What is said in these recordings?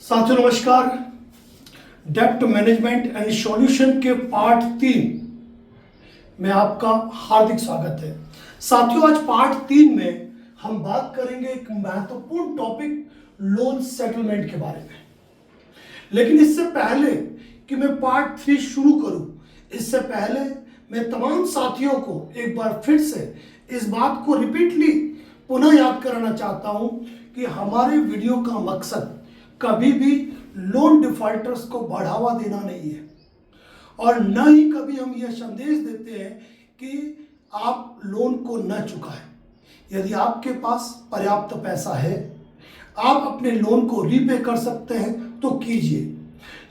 साथियों नमस्कार। डेप्ट management and solution के पार्ट 3 में आपका हार्दिक स्वागत है। साथियों आज पार्ट 3 में हम बात करेंगे एक महत्वपूर्ण टॉपिक लोन सेटलमेंट के बारे में। लेकिन इससे पहले कि मैं पार्ट 3 शुरू करूं, इससे पहले मैं तमाम साथियों को एक बार फिर से इस बात को रिपीटली पुनः याद कराना चाहता हूं कि हमारे वीडियो का मकसद कभी भी लोन डिफॉल्टर्स को बढ़ावा देना नहीं है और न ही कभी हम यह संदेश देते हैं कि आप लोन को न चुकाएं। यदि आपके पास पर्याप्त पैसा है, आप अपने लोन को रीपे कर सकते हैं तो कीजिए।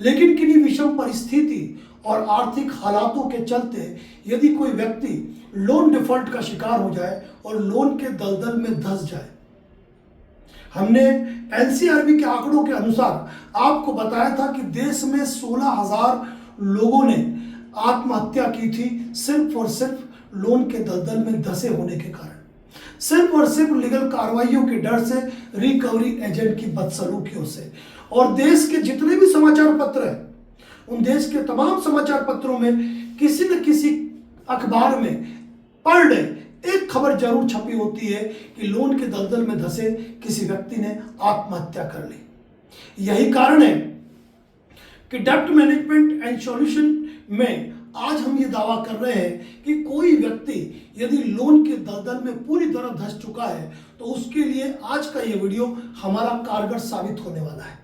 लेकिन किन्हीं विषम परिस्थिति और आर्थिक हालातों के चलते यदि कोई व्यक्ति लोन डिफॉल्ट का शिकार हो जाए और लोन के दलदल में धंस जाए, हमने एनसीआरबी के आंकड़ों के अनुसार आपको बताया था कि देश में 16,000 लोगों ने आत्महत्या की थी सिर्फ और सिर्फ लोन के दलदल में धंसे होने के कारण, सिर्फ और सिर्फ लीगल कार्रवाइयों के डर से, रिकवरी एजेंट की बदसलूकियों से। और देश के जितने भी समाचार पत्र हैं, उन देश के तमाम समाचार पत्रों में किसी न किसी अखबार में पर डे एक खबर जरूर छपी होती है कि लोन के दलदल में धंसे किसी व्यक्ति ने आत्महत्या कर ली। यही कारण है कि डेप्ट मैनेजमेंट एंड सॉल्यूशन में आज हम ये दावा कर रहे हैं कि कोई व्यक्ति यदि लोन के दलदल में पूरी तरह धंस चुका है तो उसके लिए आज का ये वीडियो हमारा कारगर साबित होने वाला है।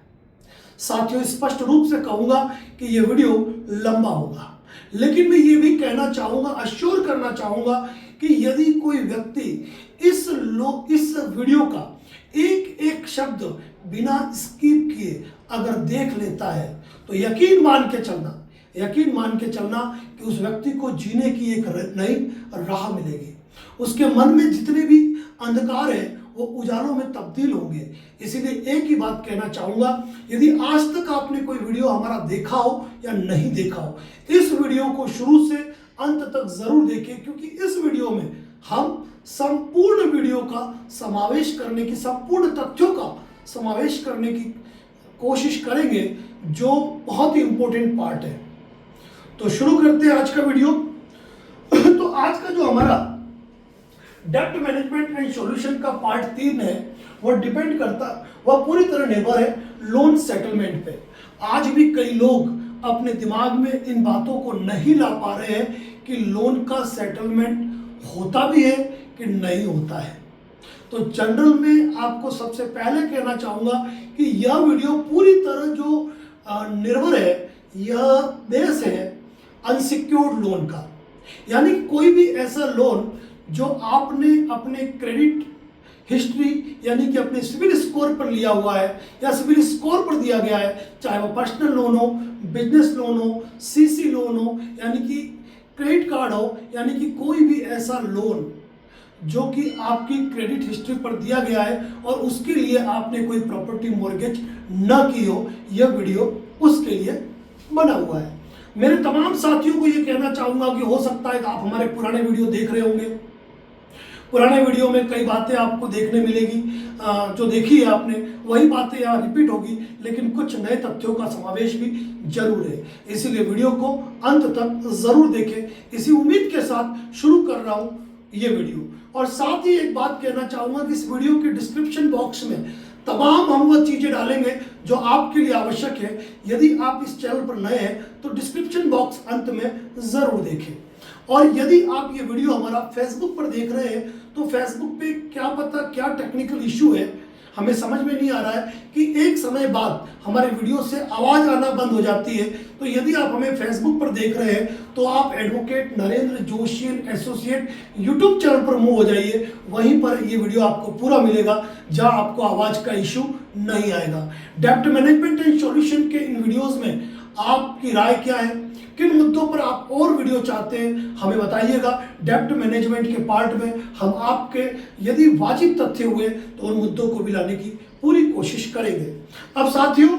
साथियों स्पष्ट रूप से कहूंगा कि ये वीडियो लंबा होगा, लेकिन मैं ये भी कहना चाहूंगा, अश्योर करना चाहूंगा कि यदि कोई व्यक्ति इस वीडियो का एक एक शब्द बिना स्किप किए अगर देख लेता है तो यकीन मान के चलना कि उस व्यक्ति को जीने की एक नई राह मिलेगी। उसके मन में जितने भी अंधकार है वो उजालों में तब्दील होंगे। इसीलिए एक ही बात कहना चाहूंगा, यदि आज तक आपने कोई वीडियो हमारा देखा हो या नहीं देखा हो, इस वीडियो को शुरू से अंत तक जरूर देखें, क्योंकि इस वीडियो में हम संपूर्ण वीडियो का समावेश करने की, संपूर्ण तथ्यों का समावेश करने की कोशिश करेंगे जो बहुत ही इंपॉर्टेंट पार्ट है। तो शुरू करते हैं आज का वीडियो। तो आज का जो हमारा डेप्ट मैनेजमेंट एंड सॉल्यूशन का पार्ट 3 है वह पूरी तरह निर्भर है लोन सेटलमेंट पे। आज भी कई लोग अपने दिमाग में इन बातों को नहीं ला पा रहे हैं कि लोन का सेटलमेंट होता भी है कि नहीं होता है। तो जनरल में आपको सबसे पहले कहना चाहूंगा कि यह वीडियो पूरी तरह जो निर्भर है, यह बेस है अनसिक्योर्ड लोन का। यानी कोई भी ऐसा लोन जो आपने अपने क्रेडिट हिस्ट्री यानी कि अपने सिविल स्कोर पर लिया हुआ है या सिविल स्कोर पर दिया गया है, चाहे वो पर्सनल लोन हो, बिजनेस लोन हो, सीसी लोन हो, यानी कि क्रेडिट कार्ड हो, यानी कि कोई भी ऐसा लोन जो कि आपकी क्रेडिट हिस्ट्री पर दिया गया है और उसके लिए आपने कोई प्रॉपर्टी मॉर्गेज न की हो, यह वीडियो उसके लिए बना हुआ है। मेरे तमाम साथियों को यह कहना चाहूंगा कि हो सकता है कि आप हमारे पुराने वीडियो देख रहे होंगे। पुराने वीडियो में कई बातें आपको देखने मिलेगी, जो देखी है आपने वही बातें यहाँ रिपीट होगी, लेकिन कुछ नए तथ्यों का समावेश भी जरूर है। इसीलिए वीडियो को अंत तक जरूर देखें। इसी उम्मीद के साथ शुरू कर रहा हूँ ये वीडियो। और साथ ही एक बात कहना चाहूँगा कि इस वीडियो के डिस्क्रिप्शन बॉक्स में तमाम हम वो चीज़ें डालेंगे जो आपके लिए आवश्यक है। यदि आप इस चैनल पर नए हैं तो डिस्क्रिप्शन बॉक्स अंत में ज़रूर देखें। और यदि आप ये वीडियो हमारा फेसबुक पर देख रहे हैं तो फेसबुक पे क्या पता क्या टेक्निकल इशू है, हमें समझ में नहीं आ रहा है कि एक समय बाद हमारे वीडियो से आवाज़ आना बंद हो जाती है। तो यदि आप हमें फेसबुक पर देख रहे हैं तो आप एडवोकेट नरेंद्र जोशियन एसोसिएट यूट्यूब चैनल पर मूव हो जाइए, वहीं पर ये वीडियो आपको पूरा मिलेगा जहां आपको आवाज़ का इशू नहीं आएगा। डेप्ट मैनेजमेंट एंड सॉल्यूशन के इन वीडियोज़ में आपकी राय क्या है, किन मुद्दों पर आप और वीडियो चाहते हैं, हमें बताइएगा। डेप्ट मैनेजमेंट के पार्ट में हम आपके यदि वाजिब तथ्य हुए तो उन मुद्दों को भी लाने की पूरी कोशिश करेंगे। अब साथियों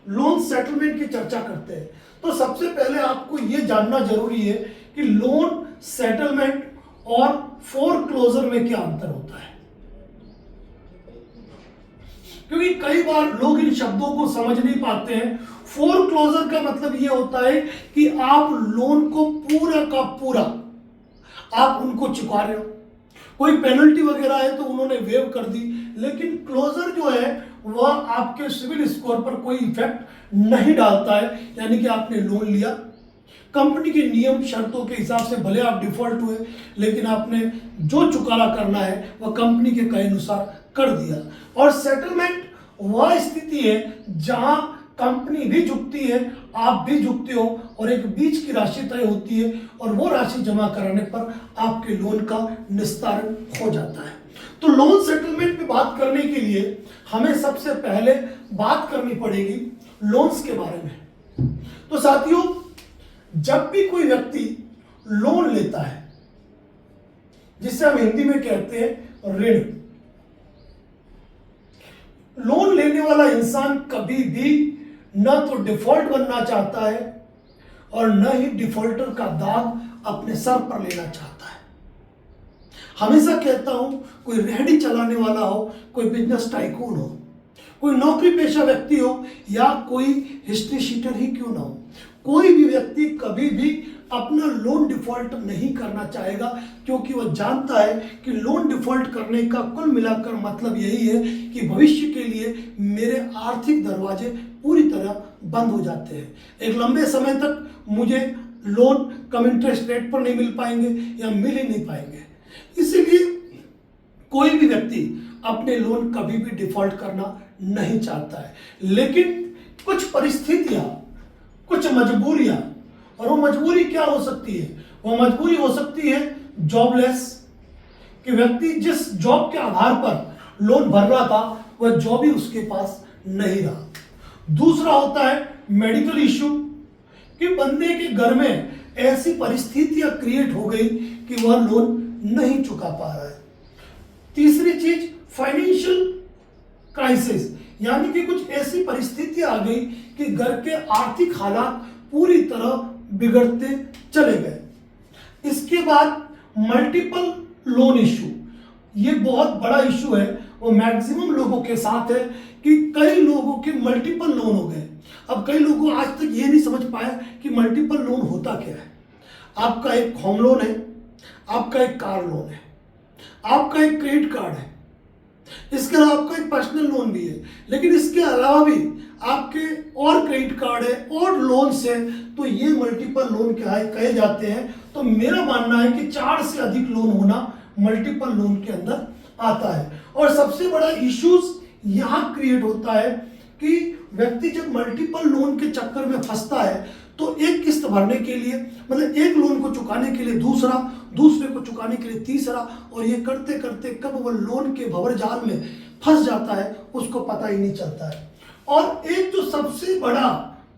लोन सेटलमेंट की चर्चा करते हैं। तो सबसे पहले आपको यह जानना जरूरी है कि लोन सेटलमेंट और फोरक्लोजर में क्या अंतर होता है, क्योंकि कई बार लोग इन शब्दों को समझ नहीं पाते हैं। फोरक्लोजर का मतलब ये होता है कि आप लोन को पूरा का पूरा आप उनको चुका रहे हो, कोई पेनल्टी वगैरह है तो उन्होंने वेव कर दी, लेकिन क्लोजर जो है वह आपके सिविल स्कोर पर कोई इफेक्ट नहीं डालता है। यानी कि आपने लोन लिया, कंपनी के नियम शर्तों के हिसाब से भले आप डिफॉल्ट हुए, लेकिन आपने जो चुकाना करना है वह कंपनी के कहे अनुसार कर दिया। और सेटलमेंट वह स्थिति है जहां कंपनी भी झुकती है, आप भी झुकते हो और एक बीच की राशि तय होती है और वो राशि जमा कराने पर आपके लोन का निस्तारण हो जाता है। तो लोन सेटलमेंट पे बात करने के लिए हमें सबसे पहले बात करनी पड़ेगी लोन्स के बारे में। तो साथियों, जब भी कोई व्यक्ति लोन लेता है, जिसे हम हिंदी में कहते हैं ऋण, लोन लेने वाला इंसान कभी भी न तो डिफॉल्ट बनना चाहता है और न ही डिफॉल्टर का दाग अपने सर पर लेना चाहता है। हमेशा कहता हूं, कोई रेहड़ी चलाने वाला हो, कोई बिजनेस टाइकून हो, कोई नौकरी पेशा व्यक्ति हो या कोई हिस्ट्री शीटर ही क्यों ना हो, कोई भी व्यक्ति कभी भी अपना लोन डिफॉल्ट नहीं करना चाहेगा, क्योंकि वह जानता है कि लोन डिफॉल्ट करने का कुल मिलाकर मतलब यही है कि भविष्य के लिए मेरे आर्थिक दरवाजे पूरी तरह बंद हो जाते हैं। एक लंबे समय तक मुझे लोन कम इंटरेस्ट रेट पर नहीं मिल पाएंगे या मिल ही नहीं पाएंगे। इसीलिए कोई भी व्यक्ति अपने लोन कभी भी डिफॉल्ट करना नहीं चाहता है, लेकिन कुछ परिस्थितियां, कुछ मजबूरियां, और वो मजबूरी क्या हो सकती है? वो मजबूरी हो सकती है जॉबलेस, कि व्यक्ति जिस जॉब के आधार पर लोन भर रहा था वह जॉब ही उसके पास नहीं रहा। दूसरा होता है मेडिकल इश्यू, कि बंदे के घर में ऐसी परिस्थितियां क्रिएट हो गई कि वह लोन नहीं चुका पा रहा है। तीसरी चीज फाइनेंशियल क्राइसिस, यानी कि कुछ ऐसी परिस्थितियां आ गई कि घर के आर्थिक हालात पूरी तरह बिगड़ते चले गए। इसके बाद मल्टीपल लोन इशू, ये बहुत बड़ा इशू है, वो मैक्सिमम लोगों के साथ है कि कई लोगों के मल्टीपल लोन हो गए। अब कई लोगों आज तक ये नहीं समझ पाया कि मल्टीपल लोन होता क्या है। आपका एक होम लोन है, आपका एक कार लोन है, आपका एक क्रेडिट कार्ड है, इसके अलावा आपका एक पर्सनल लोन भी है, लेकिन इसके अलावा भी आपके और क्रेडिट कार्ड है और लोन्स है, तो ये मल्टीपल लोन क्या है कहे जाते हैं। तो मेरा मानना है कि 4 से अधिक लोन होना मल्टीपल लोन के अंदर आता है। और सबसे बड़ा इश्यूज यहां क्रिएट होता है कि व्यक्ति जब मल्टीपल लोन के चक्कर में फंसता है तो एक किस्त भरने के लिए, मतलब एक लोन को चुकाने के लिए दूसरा, दूसरे को चुकाने के लिए तीसरा, और ये करते करते कब वह लोन के भंवर जाल में फंस जाता है उसको पता ही नहीं चलता है। और एक जो सबसे बड़ा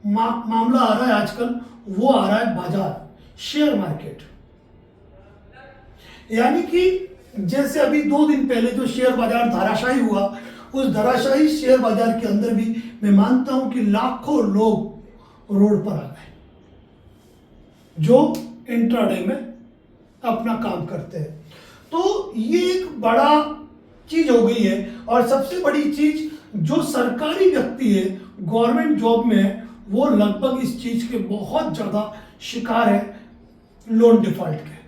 मामला आ रहा है आजकल, वो आ रहा है बाजार, शेयर मार्केट। यानी कि जैसे अभी 2 दिन पहले जो शेयर बाजार धराशायी हुआ, उस धराशायी शेयर बाजार के अंदर भी मैं मानता हूं कि लाखों लोग रोड पर आ गए जो इंट्राडे में अपना काम करते हैं। तो ये एक बड़ा चीज हो गई है। और सबसे बड़ी चीज, जो सरकारी व्यक्ति है, गवर्नमेंट जॉब में है, वो लगभग इस चीज के बहुत ज्यादा शिकार है लोन डिफॉल्ट के।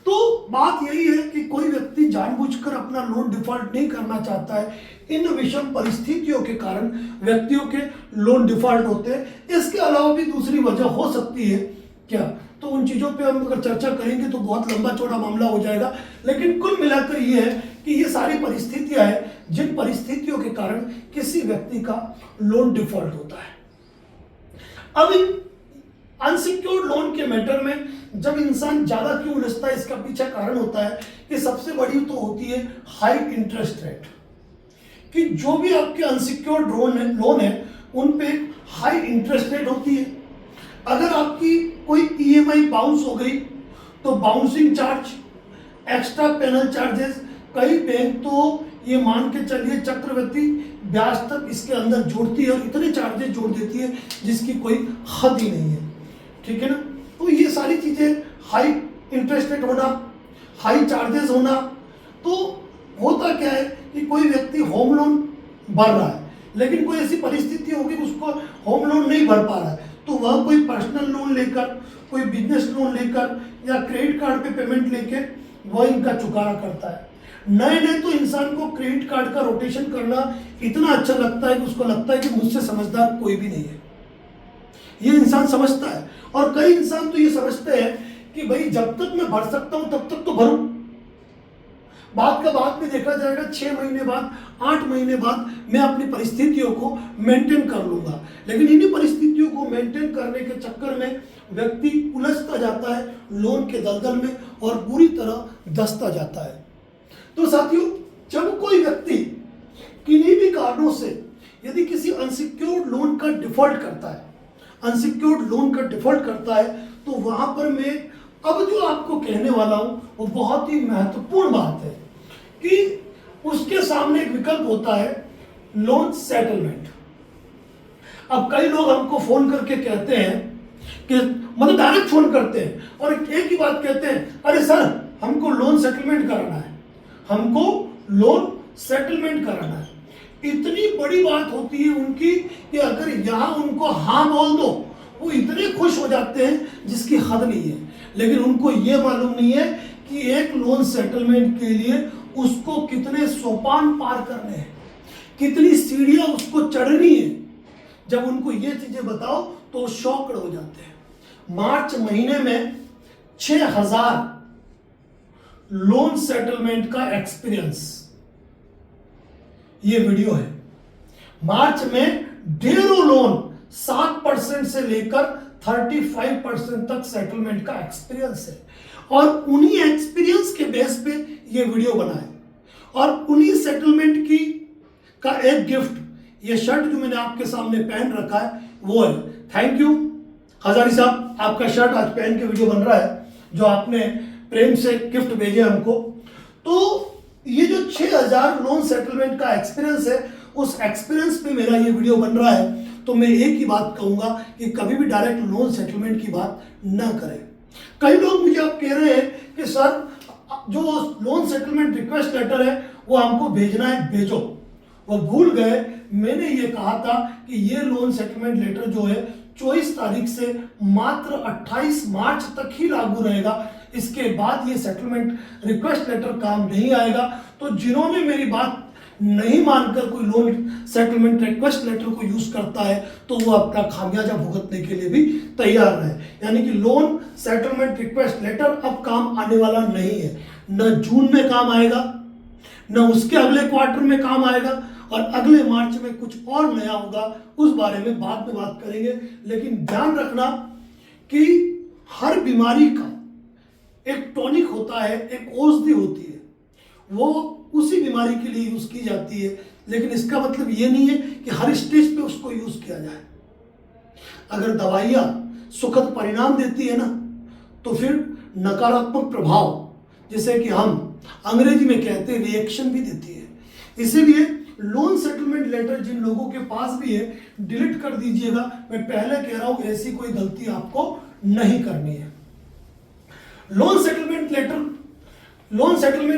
तो बात यही है कि कोई व्यक्ति जानबूझकर अपना लोन डिफॉल्ट नहीं करना चाहता है। इन विषम परिस्थितियों के कारण व्यक्तियों के लोन डिफॉल्ट होते हैं। इसके अलावा भी दूसरी वजह हो सकती है क्या, तो उन चीजों पे हम अगर चर्चा करेंगे तो बहुत लंबा चौड़ा मामला हो जाएगा। लेकिन कुल मिलाकर ये है कि ये सारी परिस्थितियां हैं जिन परिस्थितियों के कारण किसी व्यक्ति का लोन डिफॉल्ट होता है। अब इन अनसिक्योर्ड लोन के मैटर में जब इंसान ज्यादा क्यों उलझता है, इसका पीछे कारण होता है कि सबसे बड़ी तो होती है हाई इंटरेस्ट रेट, कि जो भी आपके अनसिक्योर्ड लोन है उन पे हाई इंटरेस्ट रेट होती है। अगर आपकी कोई ईएमआई बाउंस हो गई तो bouncing charge, extra penal charges, कई बैंक तो ये मान के चलिए चक्रवृद्धि ब्याज तक इसके अंदर जोड़ती है और इतने चार्जेस जोड़ देती है जिसकी कोई हद ही नहीं है, ठीक है ना। तो ये सारी चीजें, हाई इंटरेस्ट रेट होना, हाई चार्जेस होना, तो होता क्या है कि कोई व्यक्ति होम लोन भर रहा है, लेकिन कोई ऐसी परिस्थिति होगी उसको होम लोन नहीं भर पा रहा है, तो वह कोई पर्सनल लोन लेकर, कोई बिजनेस लोन लेकर या क्रेडिट कार्ड पे पेमेंट लेके वह इनका चुकाना करता है। नए नए तो इंसान को क्रेडिट कार्ड का रोटेशन करना इतना अच्छा लगता है कि उसको लगता है कि मुझसे समझदार कोई भी नहीं है, ये इंसान समझता है। और कई इंसान तो ये समझते हैं कि भाई जब तक मैं भर सकता हूं तब तक तो भरूं, बाद का बाद में देखा जाएगा, 6 महीने बाद, 8 महीने बाद मैं अपनी परिस्थितियों को मेंटेन कर लूंगा। लेकिन इन्हीं परिस्थितियों को मेंटेन करने के चक्कर में व्यक्ति उलझता जाता है लोन के दलदल में और बुरी तरह धंसता जाता है। तो साथियों, जब कोई व्यक्ति किन्हीं भी कारणों से यदि किसी अनसिक्योर्ड लोन का डिफॉल्ट करता है, तो वहां पर मैं अब जो आपको कहने वाला हूं वो बहुत ही महत्वपूर्ण बात है कि उसके सामने एक विकल्प होता है लोन सेटलमेंट। अब कई लोग हमको फोन करके कहते हैं कि मतलब डायरेक्ट फोन करते हैं और एक ही बात कहते हैं, अरे सर हमको लोन सेटलमेंट कराना है, इतनी बड़ी बात होती है उनकी कि अगर यहां उनको हाँ बोल दो वो इतने खुश हो जाते हैं जिसकी हद नहीं है। लेकिन उनको ये मालूम नहीं है कि एक लोन सेटलमेंट के लिए उसको कितने सोपान पार करने हैं, कितनी सीढ़ियां उसको चढ़नी है। जब उनको ये चीजें बताओ तो शॉक्ड हो जाते हैं। मार्च महीने में 6000 लोन सेटलमेंट का एक्सपीरियंस, ये वीडियो है। मार्च में ढेरों लोन 7% से लेकर 35% तक सेटलमेंट का एक्सपीरियंस है और उन्हीं एक्सपीरियंस के बेस पे ये वीडियो बना है। और उन्हीं सेटलमेंट की का एक गिफ्ट, ये शर्ट जो मैंने आपके सामने पहन रखा है वो है। थैंक यू हजारी साहब, आपका शर्ट आज पहन के वीडियो बन रहा है जो आपने प्रेम से गिफ्ट भेजे हमको। तो ये जो 6000 लोन सेटलमेंट का एक्सपीरियंस है, उस एक्सपीरियंस पे मेरा ये वीडियो बन रहा है। तो मैं एक ही बात कहूंगा कि कभी भी डायरेक्ट लोन सेटलमेंट की बात ना करें। कई लोग मुझे अब कह रहे हैं कि सर जो लोन सेटलमेंट रिक्वेस्ट लेटर है वो हमको भेजना है, भेजो। वो भूल गए, मैंने ये कहा था कि ये लोन सेटलमेंट लेटर जो है 24 तारीख से मात्र 28 मार्च तक ही लागू रहेगा। इसके बाद ये सेटलमेंट रिक्वेस्ट लेटर काम नहीं आएगा। तो जिन्होंने मेरी बात नहीं मानकर कोई लोन सेटलमेंट रिक्वेस्ट लेटर को यूज करता है तो वो अपना खामियाजा भुगतने के लिए भी तैयार रहे। यानी कि लोन सेटलमेंट रिक्वेस्ट लेटर अब काम आने वाला नहीं है, न जून में काम आएगा, न उसके अगले क्वार्टर में काम आएगा, और अगले मार्च में कुछ और नया होगा, उस बारे में बाद में बात करेंगे। लेकिन ध्यान रखना कि हर बीमारी का एक टॉनिक होता है, एक औषधि होती है, वो उसी बीमारी के लिए यूज की जाती है। लेकिन इसका मतलब ये नहीं है कि हर स्टेज पे उसको यूज किया जाए। अगर दवाइयां सुखद परिणाम देती है ना, तो फिर नकारात्मक प्रभाव, जैसे कि हम अंग्रेजी में कहते हैं, रिएक्शन भी देती है। इसीलिए लोन सेटलमेंट लेटर जिन लोगों के पास भी है, डिलीट कर दीजिएगा। मैं पहले कह रहा हूं ऐसी कोई गलती आपको नहीं करनी है। लोन सेटलमेंट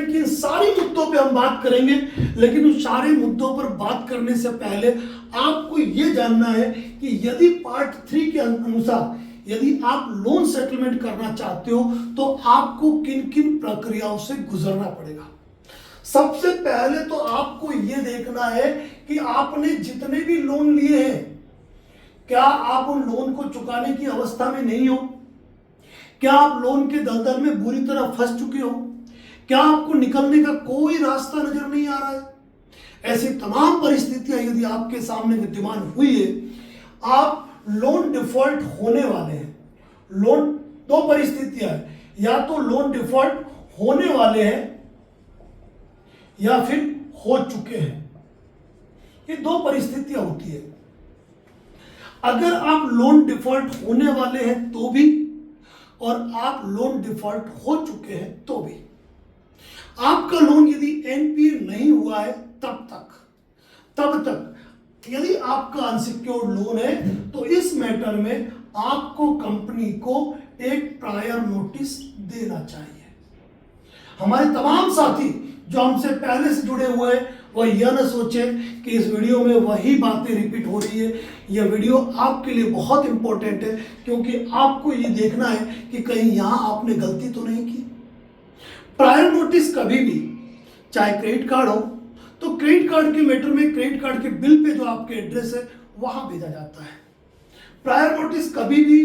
की इन सारी मुद्दों पे हम बात करेंगे, लेकिन उन सारे मुद्दों पर बात करने से पहले आपको यह जानना है कि यदि पार्ट 3 के अनुसार यदि आप लोन सेटलमेंट करना चाहते हो तो आपको किन किन प्रक्रियाओं से गुजरना पड़ेगा। सबसे पहले तो आपको यह देखना है कि आपने जितने भी लोन लिए हैं, क्या आप उन लोन को चुकाने की अवस्था में नहीं हो? क्या आप लोन के दलदल में बुरी तरह फंस चुके हो? क्या आपको निकलने का कोई रास्ता नजर नहीं आ रहा है? ऐसी तमाम परिस्थितियां यदि आपके सामने विद्यमान हुई है, आप लोन डिफॉल्ट होने वाले हैं। लोन, दो परिस्थितियां हैं, या तो लोन डिफॉल्ट होने वाले हैं या फिर हो चुके हैं। ये दो परिस्थितियां होती है। अगर आप लोन डिफॉल्ट होने वाले हैं तो भी, और आप लोन डिफॉल्ट हो चुके हैं तो भी, आपका लोन यदि एनपीए नहीं हुआ है तब तक यदि आपका अनसिक्योर्ड लोन है तो इस मैटर में आपको कंपनी को एक प्रायर नोटिस देना चाहिए। हमारे तमाम साथी जो हमसे पहले से जुड़े हुए हैं वह यह न सोचे कि इस वीडियो में वही बातें रिपीट हो रही है। यह वीडियो आपके लिए बहुत इंपॉर्टेंट है, क्योंकि आपको ये देखना है कि कहीं यहाँ आपने गलती तो नहीं की। प्रायर नोटिस कभी भी, चाहे क्रेडिट कार्ड हो तो क्रेडिट कार्ड के मैटर में क्रेडिट कार्ड के बिल पे जो आपके एड्रेस है वहां भेजा जाता है। प्रायर नोटिस कभी भी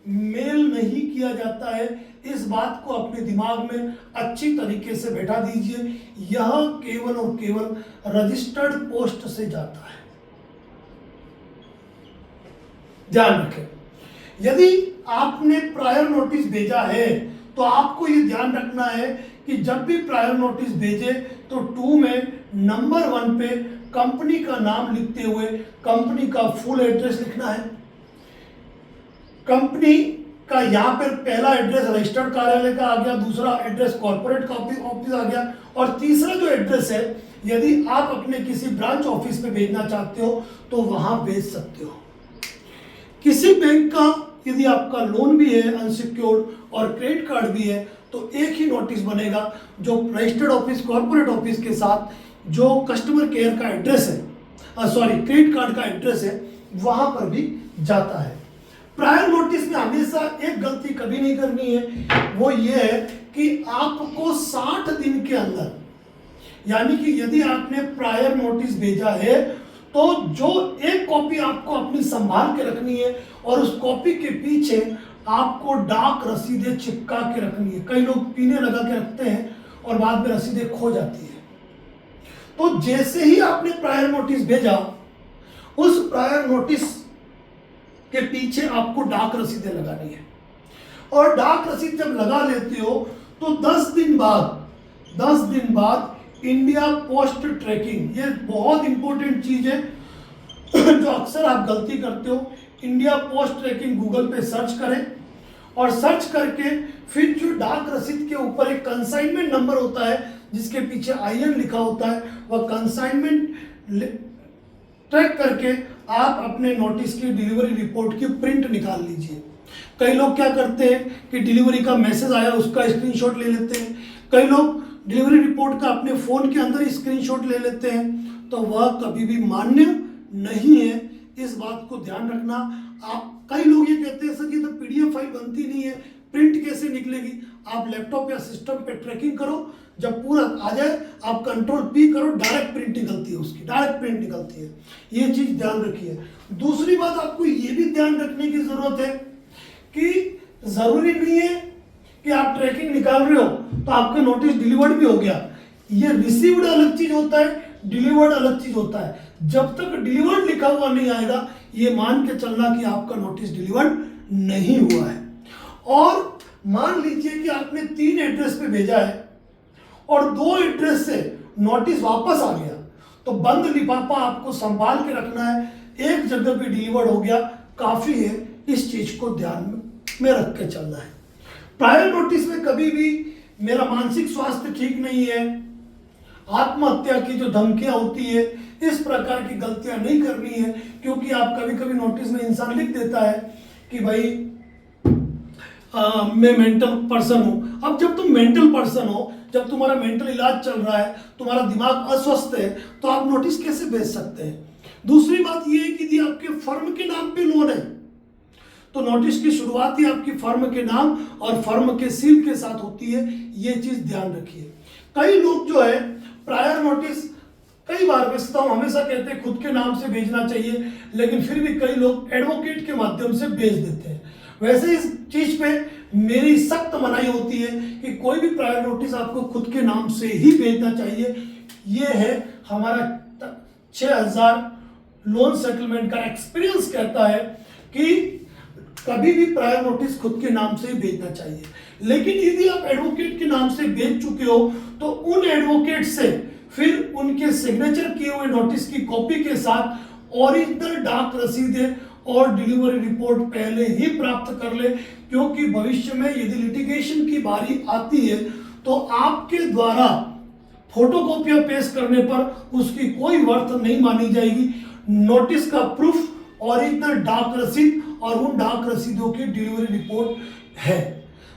मेल नहीं किया जाता है। इस बात को अपने दिमाग में अच्छी तरीके से बैठा दीजिए। यह केवल और केवल रजिस्टर्ड पोस्ट से जाता है, ध्यान रखें। यदि आपने प्रायर नोटिस भेजा है तो आपको यह ध्यान रखना है कि जब भी प्रायर नोटिस भेजे तो 2 में नंबर 1 पे कंपनी का नाम लिखते हुए कंपनी का फुल एड्रेस लिखना है। कंपनी का यहाँ पर पहला एड्रेस रजिस्टर्ड कार्यालय का आ गया, दूसरा एड्रेस कॉर्पोरेट ऑफिस आ गया, और तीसरा जो एड्रेस है यदि आप अपने किसी ब्रांच ऑफिस में भेजना चाहते हो तो वहां भेज सकते हो। किसी बैंक का यदि आपका लोन भी है अनसिक्योर्ड और क्रेडिट कार्ड भी है तो एक ही नोटिस बनेगा जो रजिस्टर्ड ऑफिस कॉर्पोरेट ऑफिस के साथ जो कस्टमर केयर का एड्रेस है, क्रेडिट कार्ड का एड्रेस है, वहां पर भी जाता है। प्रायर नोटिस में हमेशा एक गलती कभी नहीं करनी है, वो ये है कि आपको 60 दिन के अंदर, यानी कि यदि आपने प्रायर नोटिस भेजा है तो जो एक कॉपी आपको अपनी संभाल के रखनी है और उस कॉपी के पीछे आपको डाक रसीदें चिपका के रखनी है। कई लोग पीने लगा के रखते हैं और बाद में रसीदें खो जाती है। तो जैसे ही आपने प्रायर नोटिस भेजा, उस प्रायर नोटिस के पीछे आपको डाक रसीदें लगानी है, और डाक रसीद जब लगा लेते हो तो 10 दिन बाद इंडिया पोस्ट ट्रैकिंग, ये बहुत इंपॉर्टेंट चीज है जो अक्सर आप गलती करते हो। इंडिया पोस्ट ट्रैकिंग गूगल पे सर्च करें और सर्च करके फिर जो डाक रसीद के ऊपर एक कंसाइनमेंट नंबर होता है जिसके पीछे IN लिखा होता है, वह कंसाइनमेंट ट्रैक करके आप अपने नोटिस की डिलीवरी रिपोर्ट की प्रिंट निकाल लीजिए। कई लोग क्या करते हैं कि डिलीवरी का मैसेज आया उसका स्क्रीनशॉट ले लेते हैं, कई लोग डिलीवरी रिपोर्ट का अपने फोन के अंदर ही स्क्रीनशॉट ले लेते हैं, तो वह कभी भी मान्य नहीं है। इस बात को ध्यान रखना। आप कई लोग ये कहते हैं सर ये तो PDF फाइल बनती नहीं है, प्रिंट कैसे निकलेगी? आप लैपटॉप या सिस्टम पे ट्रैकिंग करो, जब पूरा आ जाए आप Ctrl+P करो, डायरेक्ट प्रिंट निकलती है, उसकी डायरेक्ट प्रिंट निकलती है। ये चीज ध्यान रखिए। दूसरी बात आपको ये भी ध्यान रखने की जरूरत है कि जरूरी नहीं है कि आप ट्रैकिंग निकाल रहे हो तो आपका नोटिस डिलीवर्ड भी हो गया। ये रिसीव्ड अलग चीज होता है, डिलीवर्ड अलग चीज होता है। जब तक डिलीवर्ड लिखा हुआ नहीं आएगा ये मान के चलना कि आपका नोटिस डिलीवर्ड नहीं हुआ है। और मान लीजिए कि आपने 3 एड्रेस पे भेजा है और 2 एड्रेस से नोटिस वापस आ गया, तो बंद लिफाफा आपको संभाल के रखना है। एक जगह पे डिलीवर्ड हो गया काफी है, इस चीज को ध्यान में रख के चलना है। प्रायर नोटिस में कभी भी मेरा मानसिक स्वास्थ्य ठीक नहीं है, आत्महत्या की जो धमकियां होती है, इस प्रकार की गलतियां नहीं करनी है। क्योंकि आप कभी कभी नोटिस में इंसान लिख देता है कि भाई मैं मेंटल पर्सन हूं। अब जब तुम मेंटल पर्सन हो, जब तुम्हारा मेंटल इलाज चल रहा है, तुम्हारा दिमाग अस्वस्थ है, तो आप नोटिस कैसे भेज सकते हैं? दूसरी बात यह है कि यदि आपके फर्म के नाम पे लोन है तो नोटिस की शुरुआत ही आपकी फर्म के नाम और फर्म के सील के साथ होती है। ये चीज ध्यान रखिए। कई लोग जो है प्रायर नोटिस, कई बार वैसे हम हमेशा कहते हैं खुद के नाम से भेजना चाहिए, लेकिन फिर भी कई लोग एडवोकेट के माध्यम से भेज देते हैं। वैसे इस चीज पे मेरी सख्त मनाही होती है कि कोई भी प्रायर नोटिस आपको खुद के नाम से ही भेजना चाहिए। ये है हमारा 6000 लोन सेटलमेंट का एक्सपीरियंस कहता है कि कभी भी प्रायर नोटिस खुद के नाम से ही भेजना चाहिए। लेकिन यदि आप एडवोकेट के नाम से भेज चुके हो तो उन एडवोकेट से फिर उनके सिग्नेचर किए हुए नोटिस की कॉपी के साथ ओरिजिनल डाक रसीदें और डिलीवरी रिपोर्ट पहले ही प्राप्त कर ले, क्योंकि भविष्य में यदि लिटिगेशन की बारी आती है तो आपके द्वारा फोटोकॉपियां पेश करने पर उसकी कोई वर्थ नहीं मानी जाएगी। नोटिस का प्रूफ ओरिजिनल डाक रसीद और उन डाक रसीदों की डिलीवरी रिपोर्ट है।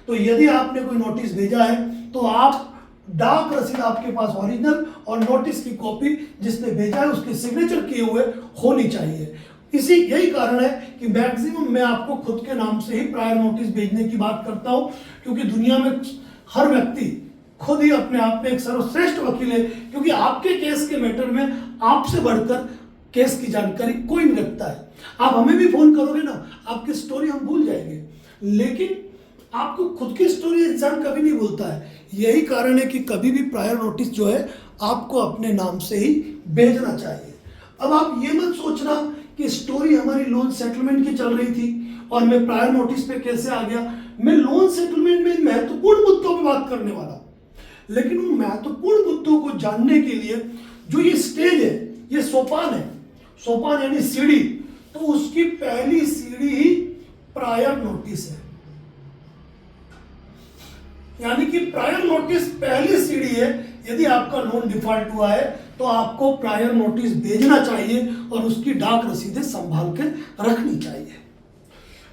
तो यदि आपने कोई नोटिस भेजा है तो आप डाक रसीद आपके पास ओरिजिनल और नोटिस की कॉपी जिसने भेजा है उसके सिग्नेचर किए हुए होनी चाहिए। इसी यही कारण है कि मैक्सिमम मैं आपको खुद के नाम से ही प्रायर नोटिस भेजने की बात करता हूं, क्योंकि दुनिया में हर व्यक्ति खुद ही अपने आप में एक सर्वश्रेष्ठ वकील है, क्योंकि आपके केस के मैटर में आपसे बढ़कर केस की जानकारी कोई नहीं रखता है। आप हमें भी फोन करोगे ना, आपकी स्टोरी हम भूल जाएंगे, लेकिन आपको खुद की स्टोरी इंसान कभी नहीं भूलता है। यही कारण है कि कभी भी प्रायर नोटिस जो है आपको अपने नाम से ही भेजना चाहिए। अब आप ये मत सोचना कि स्टोरी हमारी लोन सेटलमेंट की चल रही थी और मैं प्रायर नोटिस पे कैसे आ गया। मैं लोन सेटलमेंट में महत्वपूर्ण मुद्दों पे बात करने वाला हूं, लेकिन उन महत्वपूर्ण मुद्दों को जानने के लिए जो ये स्टेज है, ये सोपान है, सोपान यानी सीढ़ी, तो उसकी पहली सीढ़ी ही प्रायर नोटिस है। यानी कि प्रायर नोटिस पहली सीढ़ी है। यदि आपका लोन डिफॉल्ट हुआ है तो आपको प्रायर नोटिस भेजना चाहिए और उसकी डाक रसीदें संभाल के रखनी चाहिए।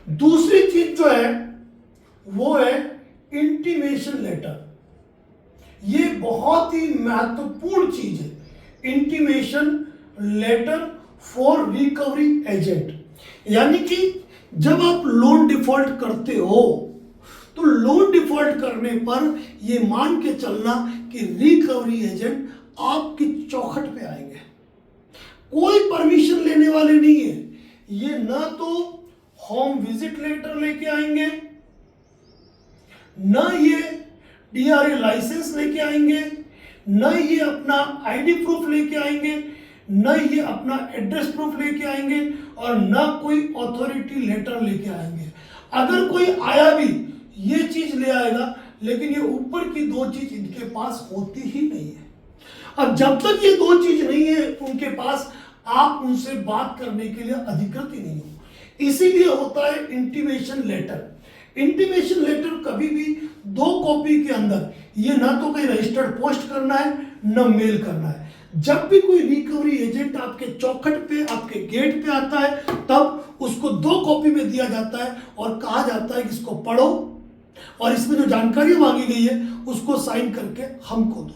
दूसरी चीज जो है वो है इंटीमेशन लेटर। ये बहुत ही महत्वपूर्ण चीज है, intimation letter for recovery agent. यानी कि जब आप लोन डिफॉल्ट करते हो तो लोन डिफॉल्ट करने पर ये मान के चलना कि रिकवरी एजेंट आपकी चौखट पे आएंगे। कोई परमिशन लेने वाले नहीं है। ये ना तो होम विजिट लेटर लेके आएंगे, ना ये डीआरए लाइसेंस लेके आएंगे, ना ये अपना आईडी प्रूफ लेके आएंगे, ना ये अपना एड्रेस प्रूफ लेके आएंगे, और ना कोई अथॉरिटी लेटर लेके आएंगे। अगर कोई आया भी ये चीज ले आएगा, लेकिन ये ऊपर की दो चीज इनके पास होती ही नहीं है। अब जब तक ये दो चीज नहीं है उनके पास, आप उनसे बात करने के लिए अधिकृत ही नहीं हो। इसीलिए होता है इंटीमेशन लेटर। इंटीमेशन लेटर कभी भी 2 कॉपी के अंदर, ये ना तो कहीं रजिस्टर्ड पोस्ट करना है न मेल करना है। जब भी कोई रिकवरी एजेंट आपके चौखट पे, आपके गेट पे आता है, तब उसको 2 कॉपी में दिया जाता है और कहा जाता है कि इसको पढ़ो और इसमें जो जानकारी मांगी गई है उसको साइन करके हमको दो।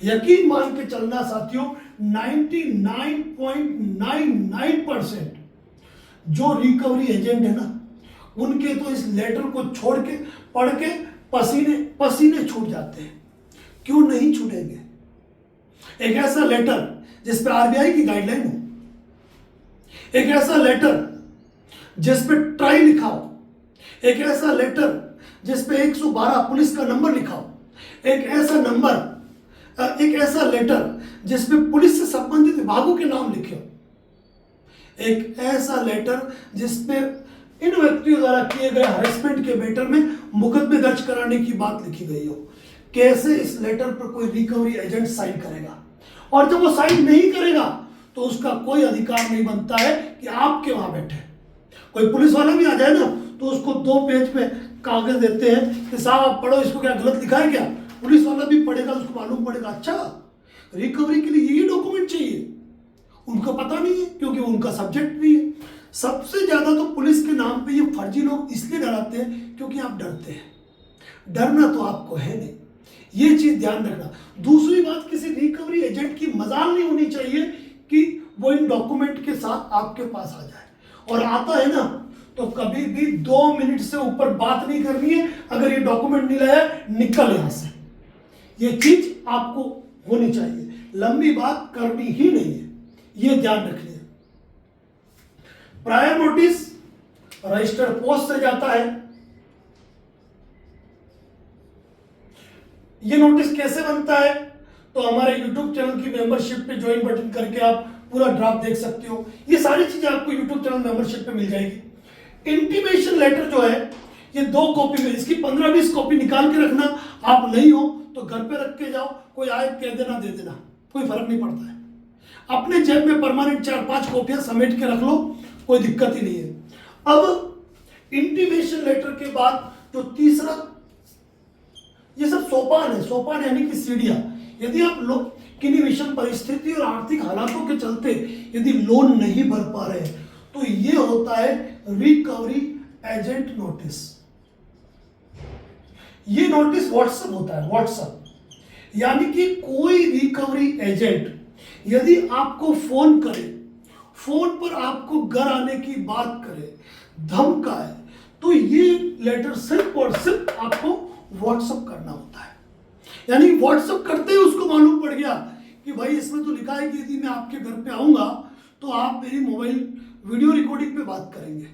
यकीन मान के चलना साथियों, 99.99% जो रिकवरी एजेंट है ना, उनके तो इस लेटर को छोड़ के पढ़ के पसीने पसीने छूट जाते हैं। क्यों नहीं छूटेंगे? एक ऐसा लेटर जिस पे आरबीआई की गाइडलाइन हो, एक ऐसा लेटर जिस पे ट्राई लिखा हो, एक ऐसा लेटर जिस पे 112 पुलिस का नंबर लिखा हो, एक ऐसा लेटर जिस पे पुलिस से संबंधित विभागों के नाम लिखे हो, एक ऐसा लेटर जिस पे इन व्यक्तियों द्वारा किए गए हरेसमेंट के मैटर में मुकदमे दर्ज कराने की बात लिखी गई हो। कैसे इस लेटर पर कोई रिकवरी एजेंट साइन करेगा? और जब वो साइन नहीं करेगा तो उसका कोई अधिकार नहीं बनता है कि आपके वहां बैठे। कोई पुलिस वाला भी आ जाए ना तो उसको 2 पेज पे कागज देते हैं कि साहब आप पढ़ो, इसको क्या गलत लिखा है क्या? पुलिस वाला भी पढ़ेगा, उसको मालूम पड़ेगा अच्छा रिकवरी के लिए ये डॉक्यूमेंट चाहिए। उनको पता नहीं है क्योंकि उनका सब्जेक्ट भी है। सबसे ज्यादा तो पुलिस के नाम पे ये फर्जी लोग इसलिए डराते हैं क्योंकि आप डरते हैं। डरना तो आपको है नहीं, ये चीज ध्यान रखना। दूसरी बात, किसी रिकवरी एजेंट की मजाल नहीं होनी चाहिए कि वो इन डॉक्यूमेंट के साथ आपके पास आ जाए, और आता है ना तो कभी भी 2 मिनट से ऊपर बात नहीं करनी है। अगर ये डॉक्यूमेंट नहीं लाया, निकल यहां से। ये चीज आपको होनी चाहिए, लंबी बात करनी ही नहीं है, ये ध्यान रखिए। प्रायर नोटिस रजिस्टर्ड पोस्ट से जाता है। ये नोटिस कैसे बनता है? तो हमारे YouTube चैनल की मेंबरशिप पे ज्वाइन बटन करके आप पूरा ड्राफ्ट देख सकते हो। ये सारी चीजें आपको YouTube चैनल मेंबरशिप पे मिल जाएगी। इंटीमेशन लेटर जो है ये 2 कॉपी में, इसकी 15-20 कॉपी निकाल के रखना। आप नहीं हो तो घर पे रख के जाओ, कोई आए कह देना दे देना, कोई फर्क नहीं पड़ता है। अपने जेब में परमानेंट 4-5 कॉपियां समेट के रख लो, कोई दिक्कत ही नहीं है। अब इंटीमेशन लेटर के बाद जो तीसरा, ये सब सोपान है। सोपान यानी कि सीढ़ियां। यदि आप लोग किन्हीं विषम परिस्थिति और आर्थिक हालातों के चलते यदि लोन नहीं भर पा रहे तो ये होता है रिकवरी एजेंट नोटिस। ये नोटिस व्हाट्सएप होता है, व्हाट्सएप। यानी कि कोई रिकवरी एजेंट यदि आपको फोन करे, फोन पर आपको घर आने की बात करे, धमकाए, तो ये लेटर सिर्फ और सिर्फ आपको व्हाट्सएप करना होता है। यानी व्हाट्सएप करते ही उसको मालूम पड़ गया कि भाई इसमें तो लिखा है कि यदि मैं आपके घर पे आऊंगा तो आप मेरी मोबाइल वीडियो रिकॉर्डिंग पे बात करेंगे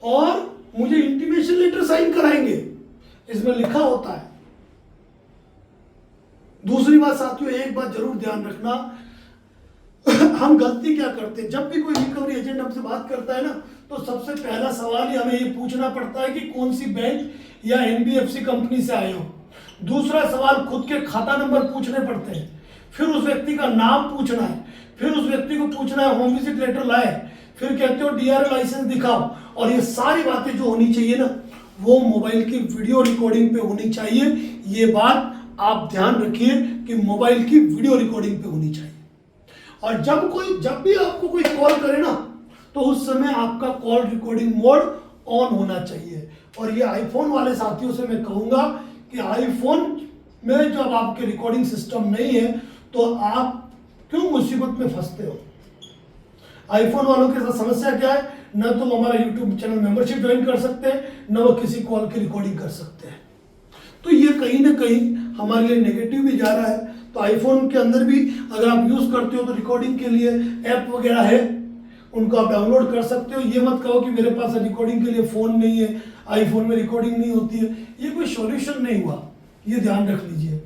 और मुझे इंटीमेशन लेटर साइन कराएंगे, इसमें लिखा होता है। दूसरी बात साथियों, एक बात जरूर ध्यान रखना, हम गलती क्या करते हैं, जब भी कोई रिकवरी एजेंट हमसे बात करता है ना, तो सबसे पहला सवाल ही हमें ये पूछना पड़ता है कि कौन सी बैंक या एनबीएफसी कंपनी से आए हो। दूसरा सवाल खुद के खाता नंबर पूछने पड़ते हैं, फिर उस व्यक्ति का नाम पूछना है, फिर उस व्यक्ति को पूछना है होम विजिट लेटर लाए, फिर कहते हो डीआरए लाइसेंस दिखाओ। और ये सारी बातें जो होनी चाहिए ना, वो मोबाइल की वीडियो रिकॉर्डिंग पे होनी चाहिए। ये बात आप ध्यान रखिए कि मोबाइल की वीडियो रिकॉर्डिंग पे होनी चाहिए। और जब भी आपको कोई कॉल करे ना, तो उस समय आपका कॉल रिकॉर्डिंग मोड ऑन होना चाहिए। और ये आईफोन वाले साथियों से मैं कहूंगा कि आईफोन में जब आपके रिकॉर्डिंग सिस्टम नहीं है तो आप क्यों मुसीबत में फंसते हो। आईफोन वालों के साथ समस्या क्या है, न तो वो हमारा यूट्यूब चैनल मेंबरशिप ज्वाइन कर सकते हैं, न वो किसी कॉल की रिकॉर्डिंग कर सकते हैं। तो ये कहीं ना कहीं हमारे लिए नेगेटिव भी जा रहा है। तो आईफोन के अंदर भी अगर आप यूज करते हो तो रिकॉर्डिंग के लिए ऐप वगैरह है, उनको आप डाउनलोड कर सकते हो। ये मत कहो कि मेरे पास रिकॉर्डिंग के लिए फोन नहीं है, आईफोन में रिकॉर्डिंग नहीं होती है, ये कोई सॉल्यूशन नहीं हुआ, ये ध्यान रख लीजिए।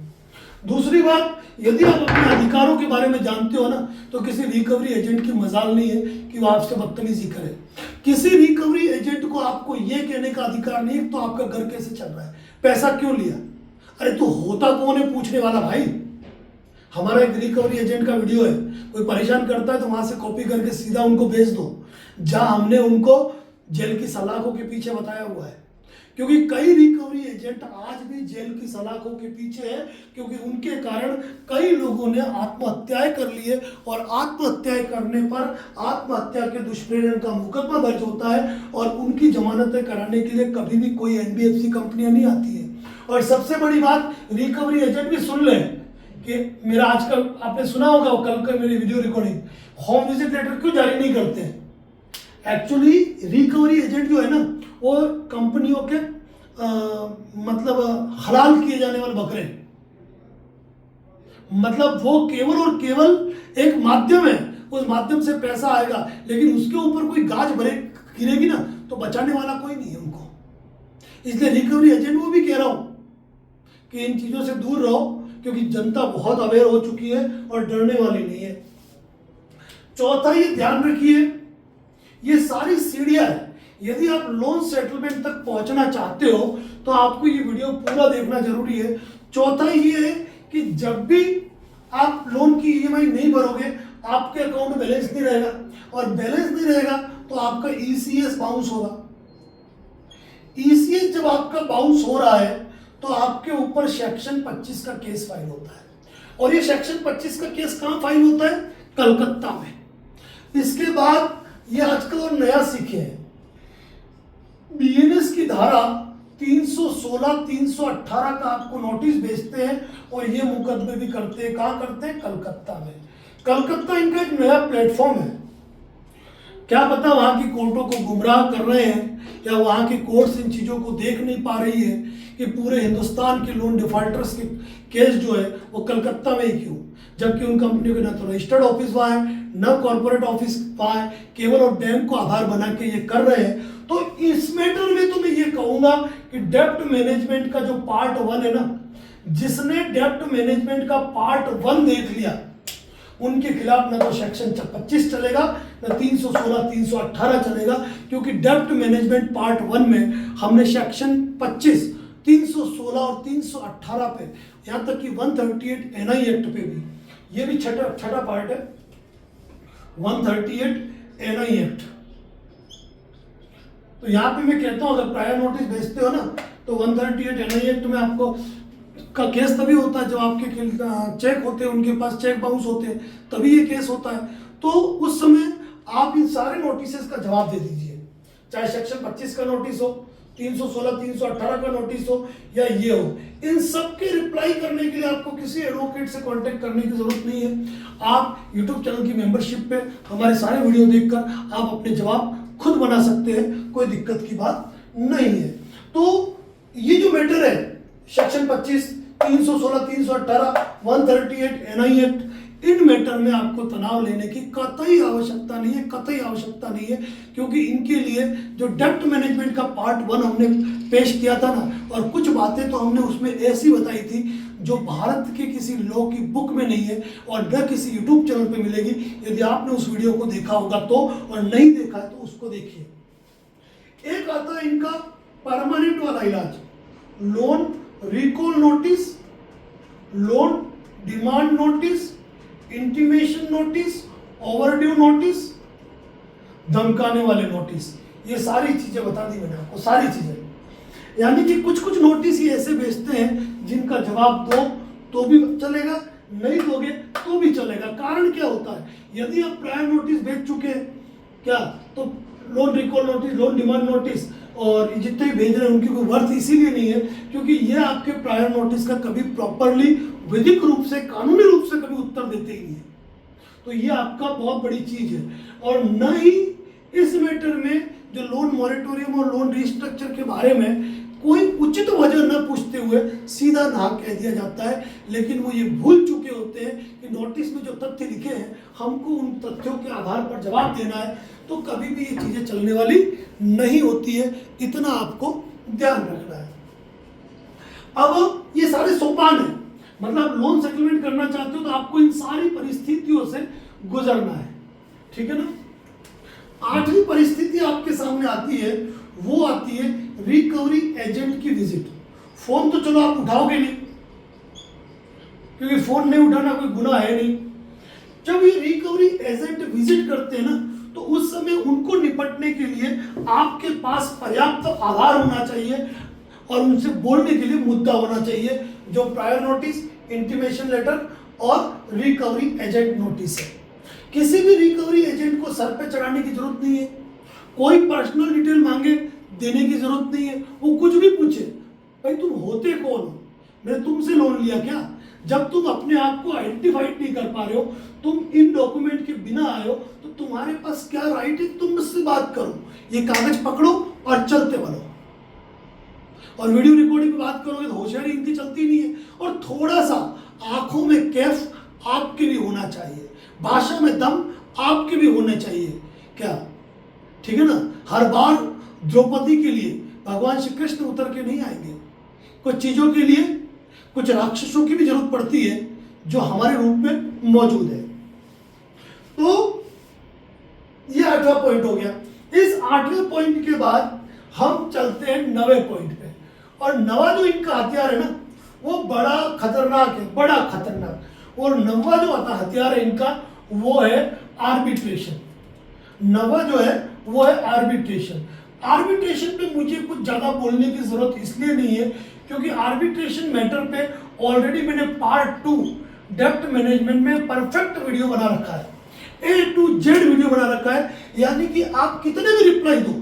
दूसरी बात, यदि आप अपने अधिकारों के बारे में जानते हो ना, तो किसी रिकवरी एजेंट की मजाल नहीं है कि वो आपसे बदतमीजी करे। किसी रिकवरी एजेंट को आपको ये कहने का अधिकार नहीं है तो आपका घर कैसे चल रहा है, पैसा क्यों लिया, अरे तो होता कौन है पूछने वाला भाई। हमारा एक रिकवरी एजेंट का वीडियो है, कोई परेशान करता है तो वहां से कॉपी करके सीधा उनको भेज दो, जहां हमने उनको जेल की सलाखों के पीछे बताया हुआ है। क्योंकि कई रिकवरी एजेंट आज भी जेल की सलाखों के पीछे है, क्योंकि उनके कारण कई लोगों ने आत्महत्याएं कर लिए और आत्महत्याएं करने पर आत्महत्या के दुष्प्रेरण का मुकदमा दर्ज होता है और उनकी जमानतें कराने के लिए कभी भी कोई एनबीएफसी कंपनियां नहीं आती है। और सबसे बड़ी बात, रिकवरी एजेंट भी सुन लें कि मेरा आजकल आपने सुना होगा, वो कल का मेरी video recording, home visit letter क्यों जारी नहीं करते हैं। एक्चुअली रिकवरी एजेंट जो है ना, वो कंपनियों के मतलब हलाल किए जाने वाले बकरे, मतलब वो केवल और केवल एक माध्यम है, उस माध्यम से पैसा आएगा, लेकिन उसके ऊपर कोई गाज भरे गिरेगी ना तो बचाने वाला कोई नहीं है उनको। इसलिए रिकवरी एजेंट को भी कह रहा हूं कि इन चीजों से दूर रहो, क्योंकि जनता बहुत अवेयर हो चुकी है और डरने वाली नहीं है। चौथा, ये ध्यान रखिए, ये सारी सीढ़ियां है, यदि आप लोन सेटलमेंट तक पहुंचना चाहते हो तो आपको ये वीडियो पूरा देखना जरूरी है। चौथा ये है कि जब भी आप लोन की ईएमआई नहीं भरोगे, आपके अकाउंट में बैलेंस नहीं रहेगा, और बैलेंस नहीं रहेगा तो आपका ईसीएस बाउंस होगा। ईसीएस जब आपका बाउंस हो रहा है तो आपके ऊपर सेक्शन 25 का केस फाइल होता है। और ये सेक्शन 25 का केस कहां फाइल होता है? कलकत्ता में। इसके बाद ये आजकल और नया सीखे हैं, बीएनएस की धारा 316, 318 का आपको नोटिस भेजते हैं और ये मुकदमे भी करते हैं। कहां करते हैं? कलकत्ता में। कलकत्ता इनका एक नया प्लेटफॉर्म है, क्या पता वहां की कोर्टों को गुमराह कर रहे हैं या वहां की कोर्ट्स इन चीजों को देख नहीं पा रही है कि पूरे हिंदुस्तान के लोन डिफॉल्टर्स के केस जो है वो कलकत्ता में ही क्यों, जबकि उन कंपनियों के ना तो रजिस्टर्ड ऑफिस वहां है, न कॉर्पोरेट ऑफिस वहां है, केवल और बैंक को आधार बना के ये कर रहे हैं। तो इस मैटर में तो मैं ये कहूंगा कि डेप्ट मैनेजमेंट का जो पार्ट 1 है ना, जिसने डेप्ट मैनेजमेंट का पार्ट 1 देख लिया उनके खिलाफ ना तो सेक्शन 25 चलेगा, ना 316, 318 चलेगा, क्योंकि डेप्ट मैनेजमेंट पार्ट 1 में हमने सेक्शन 25, 316 और 318 पे, यहां तक कि 138 एनआई एक्ट पे भी, ये भी छठा पार्ट है 138 एनआई एक्ट। तो यहां पे मैं कहता हूं अगर प्रायर नोटिस भेजते हो ना तो 138 एनआई एक्ट में आपको का केस तभी होता है जब आपके चेक होते हैं, उनके पास चेक बाउंस होते हैं, तभी ये केस होता है। तो उस समय आप इन सारे नोटिस का जवाब दे दीजिए, चाहे सेक्शन 25 का नोटिस हो, 316, 318 का नोटिस हो या ये हो, इन सब के रिप्लाई करने के लिए आपको किसी एडवोकेट से कांटेक्ट करने की जरूरत नहीं है। आप यूट्यूब चैनल की मेंबरशिप पे हमारे सारे वीडियो देखकर आप अपने जवाब खुद बना सकते हैं, कोई दिक्कत की बात नहीं है। तो ये जो मैटर है सेक्शन 25, 316, 318, 138 एनआई एक्ट, इन मैटर में आपको तनाव लेने की कतई आवश्यकता नहीं है, कतई आवश्यकता नहीं है, क्योंकि इनके लिए जो डेप्ट मैनेजमेंट का पार्ट 1 हमने पेश किया था ना, और कुछ बातें तो हमने उसमें ऐसी बताई थी जो भारत के किसी लॉ की बुक में नहीं है और न किसी यूट्यूब चैनल पे मिलेगी। यदि आपने उस वीडियो को देखा होगा तो, और नहीं देखा है तो उसको देखिए। एक आता है इनका परमानेंट वाला इलाज, loan recall notice, loan demand notice, intimation notice, overdue notice, धमकाने वाले नोटिस। ये सारी चीजें बता दी मैंने आपको, सारी चीजें। यानी कि कुछ कुछ नोटिस ये ऐसे भेजते हैं जिनका जवाब दो तो भी चलेगा, नहीं दोगे तो भी चलेगा। कारण क्या होता है, यदि आप प्रायर नोटिस भेज चुके हैं क्या, तो loan recall notice, loan demand notice और जितने भी भेज रहे हैं उनकी कोई वर्थ इसीलिए नहीं है क्योंकि ये आपके प्रायर नोटिस का कभी प्रॉपरली विधिक रूप से, कानूनी रूप से कभी उत्तर देते ही नहीं है। तो ये आपका बहुत बड़ी चीज है। और न ही इस मैटर में जो लोन मॉरेटोरियम और लोन रिस्ट्रक्चर के बारे में कोई उचित वजह न पूछते हुए सीधा ना कह दिया जाता है, लेकिन वो ये भूल चुके होते हैं कि नोटिस में जो तथ्य लिखे हैं हमको उन तथ्यों के आधार पर जवाब देना है, तो कभी भी ये चीजें चलने वाली नहीं होती है। इतना आपको ध्यान रखना है। अब ये सारे सोपान है, मतलब लोन सेटलमेंट करना चाहते हो तो आपको इन सारी परिस्थितियों से गुजरना है, ठीक है ना। 8वीं परिस्थिति आपके सामने आती है, वो आती है रिकवरी एजेंट की विजिट। फोन तो चलो आप उठाओगे नहीं, क्योंकि फोन नहीं उठाना कोई गुनाह है नहीं। जब ये रिकवरी एजेंट विजिट करते हैं ना, तो उस समय उनको निपटने के लिए आपके पास पर्याप्त आधार होना चाहिए और उनसे बोलने के लिए मुद्दा होना चाहिए, जो प्रायर नोटिस, इंटीमेशन लेटर और रिकवरी एजेंट नोटिस है। किसी भी रिकवरी एजेंट को सर पे चढ़ाने की जरूरत नहीं है, कोई पर्सनल डिटेल मांगे देने की जरूरत नहीं है। वो कुछ भी पूछे, भाई तुम होते कौन हो, मैंने तुमसे लोन लिया क्या। जब तुम अपने आप को आइडेंटिफाइड नहीं कर पा रहे हो, तुम इन डॉक्यूमेंट के बिना आए हो, तो तुम्हारे पास क्या राइट है तुम मुझसे बात करो। ये कागज पकड़ो और चलते बनो। और वीडियो रिकॉर्डिंग में बात करोगे तो होशियारी इनकी चलती नहीं है। और थोड़ा सा आंखों में कैफ आपके भी होना चाहिए, भाषा में दम आपके भी होने चाहिए क्या, ठीक है ना। हर बार द्रौपदी के लिए भगवान श्री कृष्ण उतर के नहीं आएंगे। कुछ चीजों के लिए कुछ राक्षसों की भी जरूरत पड़ती है जो हमारे रूप में मौजूद है। तो ये 8वां पॉइंट हो गया। इस 8वें पॉइंट के बाद हम चलते हैं 9वें पॉइंट पे। और 9वां जो इनका हथियार है ना, वो बड़ा खतरनाक है, बड़ा खतरनाक। और 9वां जो आता हथियार है इनका, वो है आर्बिट्रेशन। 9वां जो है वो है आर्बिट्रेशन। आर्बिट्रेशन पे मुझे कुछ ज्यादा बोलने की जरूरत इसलिए नहीं है क्योंकि आर्बिट्रेशन मैटर पे ऑलरेडी मैंने पार्ट 2 डेप्ट मैनेजमेंट में परफेक्ट वीडियो बना रखा है, A to Z वीडियो बना रखा है। यानी कि आप कितने भी रिप्लाई दो,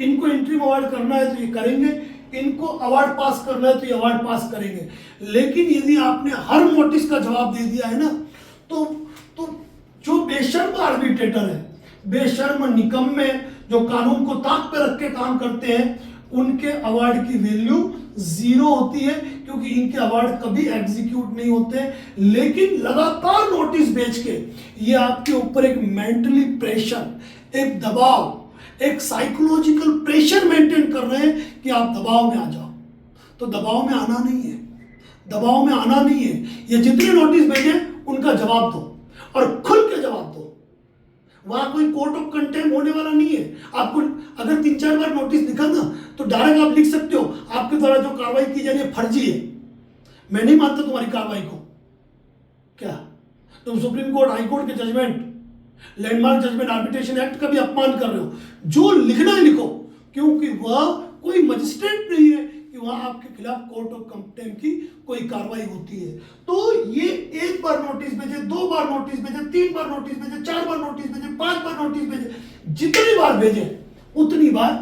इनको इंट्रीम अवार्ड करना है तो ये करेंगे, इनको अवार्ड पास करना है तो ये अवार्ड पास करेंगे। लेकिन यदि आपने हर नोटिस का जवाब दे दिया है ना, तो जो बेशर्म आर्बिट्रेटर है, बेशर्म निकम्मे जो कानून को ताक पे रख के काम करते हैं, उनके अवार्ड की वैल्यू 0 होती है, क्योंकि इनके अवार्ड कभी एग्जीक्यूट नहीं होते। लेकिन लगातार नोटिस भेज के ये आपके ऊपर एक मेंटली प्रेशर, एक दबाव, एक साइकोलॉजिकल प्रेशर मेंटेन कर रहे हैं कि आप दबाव में आ जाओ। तो दबाव में आना नहीं है, दबाव में आना नहीं है। ये जितने नोटिस भेजे उनका जवाब दो और खुल के जवाब दो। वहां कोई कोर्ट ऑफ कंटेम्प्ट होने वाला नहीं है। आपको अगर 3-4 बार नोटिस दिखा ना, तो डायरेक्ट आप लिख सकते हो आपके द्वारा जो कार्रवाई की जा रही है फर्जी है, मैं नहीं मानता तुम्हारी कार्रवाई को। क्या तुम सुप्रीम कोर्ट, हाई कोर्ट के judgement, landmark judgement, arbitration act का भी अपमान कर रहे हो। जो लिखना है लिखो, क्योंकि वह कोई मजिस्ट्रेट नहीं है कि वहां आपके खिलाफ कोर्ट ऑफ कंटेम्प्ट की कोई कार्रवाई होती है। तो ये 1 बार नोटिस भेजे, 2 बार नोटिस भेजे, 3 बार नोटिस भेजे, 4 बार नोटिस भेजे, 5 बार नोटिस भेजे, जितनी बार भेजे उतनी बार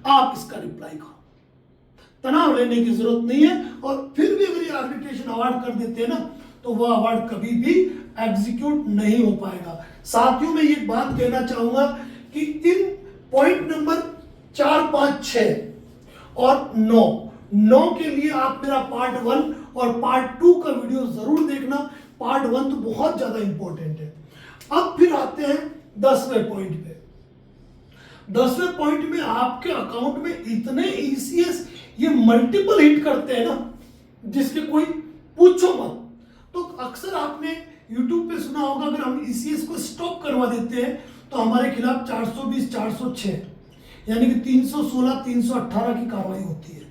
आप इसका रिप्लाई करो। तनाव लेने की जरूरत नहीं है। और फिर भी अगर ये आर्बिट्रेशन अवार्ड कर देते हैं ना, तो वह अवार्ड कभी भी एग्जीक्यूट नहीं हो पाएगा। साथियों, मैं ये बात कहना चाहूंगा कि इन पॉइंट नंबर 4, 5, 6 और 9 के लिए आप मेरा पार्ट 1 और पार्ट 2 का वीडियो जरूर देखना। पार्ट 1 तो बहुत ज्यादा इंपॉर्टेंट है। अब फिर आते हैं 10वें पॉइंट पे। 10वें पॉइंट में आपके अकाउंट में इतने ईसीएस ये मल्टीपल हिट करते हैं ना, जिसके कोई पूछो मत। तो अक्सर आपने YouTube पे सुना होगा, अगर हम ईसीएस को स्टॉप करवा देते हैं तो हमारे खिलाफ 420, 406 यानी कि 316, 318 की कार्रवाई होती है।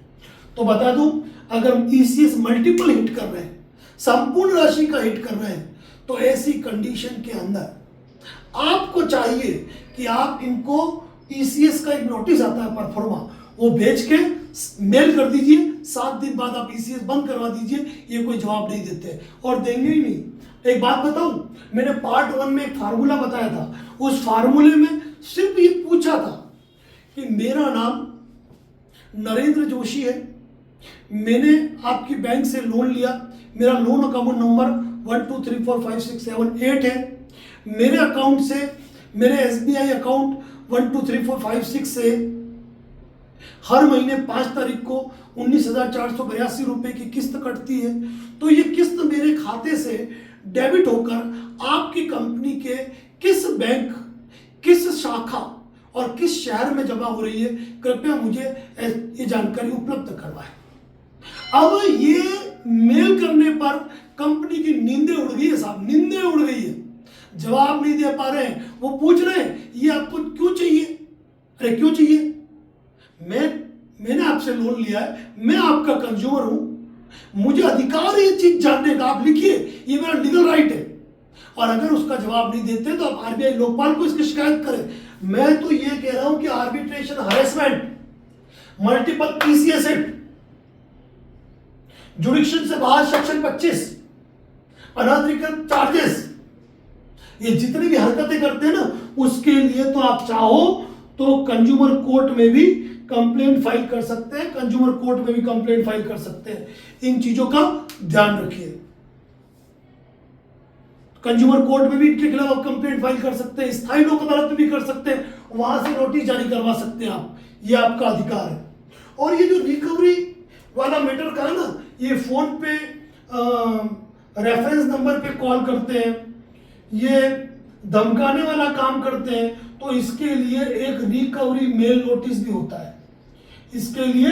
तो बता दूं, अगर हम ईसीएस मल्टीपल हिट कर रहे हैं, संपूर्ण राशि का हिट कर रहे हैं, तो ऐसी कंडीशन के अंदर आपको चाहिए कि आप इनको ईसीएस का एक नोटिस आता है परफॉर्मा, वो भेज के मेल कर दीजिए। 7 दिन बाद आप ईसीएस बंद करवा दीजिए। ये कोई जवाब नहीं देते और देंगे ही नहीं। एक बात बताऊं, मैंने पार्ट 1 में एक फार्मूला बताया था। उस फार्मूले में सिर्फ ये पूछा था कि मेरा नाम नरेंद्र जोशी है, मैंने आपकी बैंक से लोन लिया, मेरा लोन अकाउंट नंबर 1 2 3 4 5 6 7 8 है, मेरे अकाउंट से मेरे एसबीआई अकाउंट 1 2 3 4 5 6 से हर महीने 5 तारीख को 19,482 रुपए की किस्त कटती है। तो ये किस्त मेरे खाते से डेबिट होकर आपकी कंपनी के किस बैंक, किस शाखा और किस शहर में जमा हो रही है, कृपया मुझे ये जानकारी उपलब्ध करवाएं। अब ये मेल करने पर कंपनी की नींदें उड़ गई है साहब, नींदें उड़ गई है। जवाब नहीं दे पा रहे हैं। वो पूछ रहे हैं ये आपको क्यों चाहिए। अरे क्यों चाहिए? मैंने आपसे लोन लिया है, मैं आपका कंज्यूमर हूं, मुझे अधिकार है ये चीज जानने का। आप लिखिए, ये मेरा लीगल राइट है। और अगर उसका जवाब नहीं देते तो आप आरबीआई लोकपाल को इसकी शिकायत करें। मैं तो ये कह रहा हूं कि arbitration harassment, multiple ECS act, जुडिक्शन से बाहर सेक्शन 25, अनाधिकृत चार्जेस, ये जितनी भी हरकतें करते हैं ना, उसके लिए तो आप चाहो तो कंज्यूमर कोर्ट में भी कंप्लेंट फाइल कर सकते हैं, कंज्यूमर कोर्ट में भी कंप्लेंट फाइल कर सकते हैं। इन चीजों का ध्यान रखिए। कंज्यूमर कोर्ट में भी इनके खिलाफ आप कंप्लेंट फाइल कर सकते हैं, स्थायी लोक अदालत में भी कर सकते हैं, वहां से नोटिस जारी करवा सकते हैं आप, ये आपका अधिकार है। और ये जो रिकवरी वाला मैटर का है ना, ये फोन पे रेफरेंस नंबर पे कॉल करते हैं, ये धमकाने वाला काम करते हैं, तो इसके लिए एक रिकवरी मेल नोटिस भी होता है। इसके लिए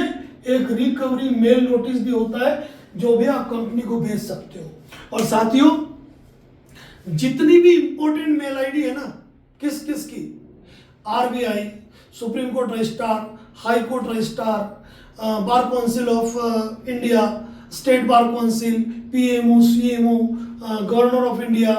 एक रिकवरी मेल नोटिस भी होता है, जो भी आप कंपनी को भेज सकते हो। और साथियों, जितनी भी इंपॉर्टेंट मेल आईडी है ना, किस किस की, RBI, supreme court registrar, high court registrar, bar council of India, state bar council, PMO, CMO, governor of India,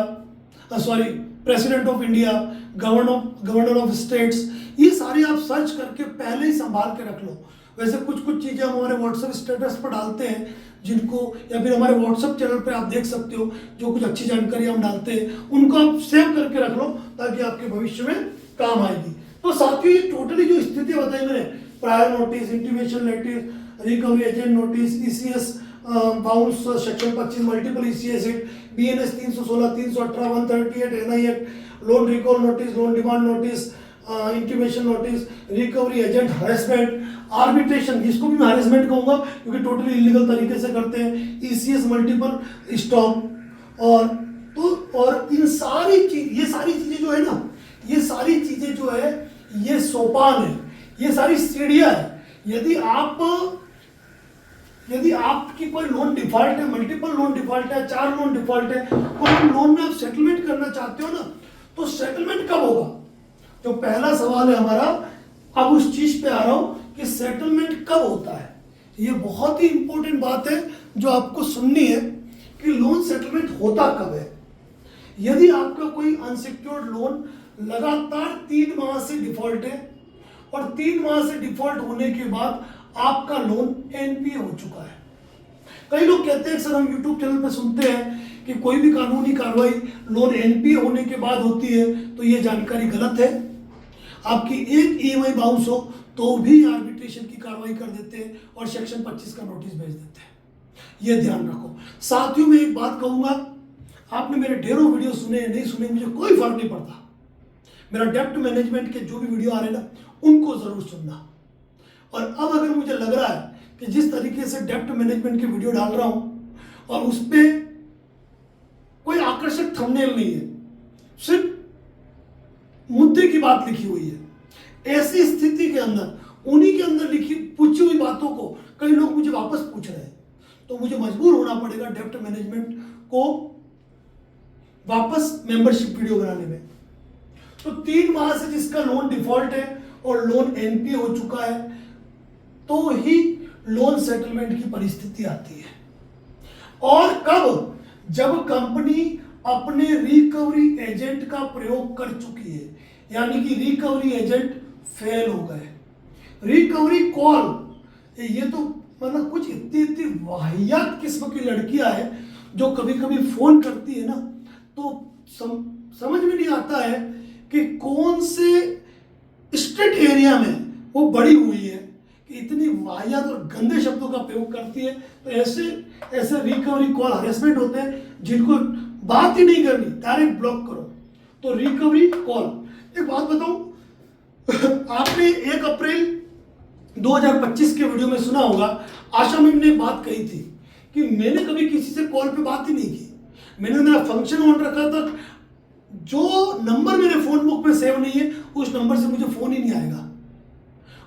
sorry president of India, governor of states, ये सारी आप सर्च करके पहले ही संभाल के रख लो। वैसे कुछ चीज़ें हम हमारे व्हाट्सएप स्टेटस पर डालते हैं, जिनको, या फिर हमारे व्हाट्सएप चैनल पे आप देख सकते हो, जो कुछ अच्छी जानकारी हम डालते हैं, उनको आप सेव करके रख लो, ताकि आपके भविष्य में काम आएगी। तो साथियों, ये टोटली जो स्थिति बताई मैंने, prior notice, intimation letter, recovery agent notice, ECS bounce section 25, multiple ECS hit, BNS 316, 318, 138, NI act, loan recall notice, loan demand notice, intimation notice, recovery agent harassment, arbitration, इसको भी मैं हरेसमेंट कहूंगा क्योंकि टोटली इलीगल तरीके से करते हैं, ECS multiple stop, और इन सारी चीज, ये सारी चीजें जो है ना, ये सारी चीजें जो है, ये सोपान है, ये सारी सीढ़ियां है। यदि आपकी कोई लोन डिफॉल्ट है, मल्टीपल लोन डिफॉल्ट है, 4 लोन डिफॉल्ट है, और लोन में आप सेटलमेंट करना चाहते हो ना, तो सेटलमेंट कब होगा? जो पहला सवाल है हमारा, अब उस चीज पे आ रहा हूं कि सेटलमेंट कब होता है। ये बहुत ही इंपॉर्टेंट बात है जो आपको सुननी है कि लोन सेटलमेंट होता कब है। यदि आपका कोई अनसिक्योर्ड लोन लगातार 3 माह से डिफॉल्ट है, और 3 माह से डिफॉल्ट होने के बाद आपका लोन एनपीए हो चुका है। कई लोग कहते हैं, सर हम यूट्यूब चैनल पे सुनते हैं कि कोई भी कानूनी कार्रवाई लोन एनपीए होने के बाद होती है, तो ये जानकारी गलत है। आपकी एक ईएमआई बाउंस हो तो भी आर्बिट्रेशन की कार्रवाई कर देते हैं और सेक्शन 25 का नोटिस भेज देते हैं। ये ध्यान रखो। साथियों में एक बात कहूंगा, आपने मेरे ढेरों वीडियो सुने नहीं सुने मुझे कोई फर्क नहीं पड़ता। मेरा डेप्ट मैनेजमेंट के जो भी वीडियो आ रहे हैं ना, उनको जरूर सुनना। और अब अगर मुझे लग रहा है कि जिस तरीके से डेप्ट मैनेजमेंट के वीडियो डाल रहा हूं और उस पर कोई आकर्षक थंबनेल नहीं है, सिर्फ मुद्दे की बात लिखी हुई है, ऐसी स्थिति के अंदर उन्हीं के अंदर लिखी पूछी हुई बातों को कई लोग मुझे वापस पूछ रहे हैं, तो मुझे मजबूर होना पड़ेगा डेप्ट मैनेजमेंट को वापस मेंबरशिप वीडियो बनाने में। तो 3 माह से जिसका लोन डिफॉल्ट है और लोन एनपीए हो चुका है, तो ही लोन सेटलमेंट की परिस्थिति आती है। और कब? जब कंपनी अपने रिकवरी एजेंट का प्रयोग कर चुकी है, यानी कि रिकवरी एजेंट फेल हो गए। रिकवरी कॉल, ये तो मतलब कुछ इतनी वाहियात किस्म की लड़कियां हैं जो कभी कभी फोन करती है ना, तो समझ में नहीं आता है कि कौन से स्टेट एरिया में वो बड़ी हुई है कि इतनी वाहियात और गंदे शब्दों का प्रयोग करती है। तो ऐसे रिकवरी कॉल हरेसमेंट होते हैं जिनको बात ही नहीं करनी, डायरेक्ट ब्लॉक करो। तो रिकवरी कॉल, एक बात बताऊं, आपने 1 अप्रैल 2025 के वीडियो में सुना होगा, आशा मैम ने बात कही थी कि मैंने कभी किसी से कॉल पे बात ही नहीं की। मैंने मेरा फंक्शन ऑन रखा था, जो नंबर मेरे फोन बुक में सेव नहीं है उस नंबर से मुझे फोन ही नहीं आएगा।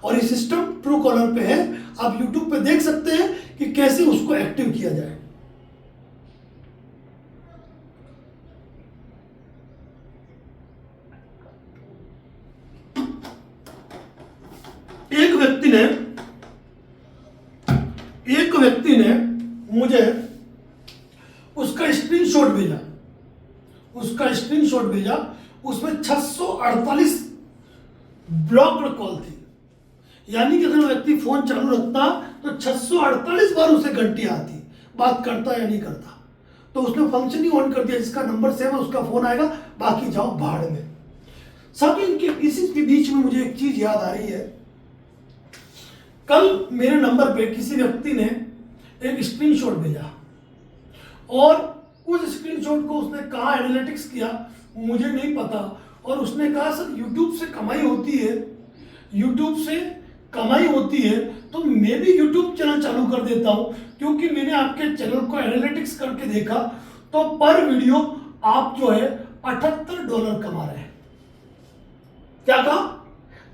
और ये सिस्टम ट्रू कॉलर पे है, आप यूट्यूब पे देख सकते हैं कि कैसे उसको एक्टिव किया जाए। एक व्यक्ति ने मुझे उसका स्क्रीनशॉट भेजा, उसमें 648 ब्लॉक्ड कॉल थी। यानी कि अगर व्यक्ति फोन चालू रखता तो 648 बार उसे घंटी आती, बात करता या नहीं करता। तो उसने फंक्शन ही ऑन कर दिया, जिसका नंबर सेव है उसका फोन आएगा, बाकी जाओ भाड़ में। सब इनके इसी के बीच में मुझे एक चीज याद आ रही है। कल मेरे नंबर पे किसी व्यक्ति ने एक स्क्रीनशॉट भेजा और उस स्क्रीनशॉट को उसने कहा एनालिटिक्स किया, मुझे नहीं पता, और उसने कहा सर यूट्यूब से कमाई होती है तो मैं भी यूट्यूब चैनल चालू कर देता हूं, क्योंकि मैंने आपके चैनल को एनालिटिक्स करके देखा तो पर वीडियो आप जो है $78 कमा रहे हैं। क्या कहा?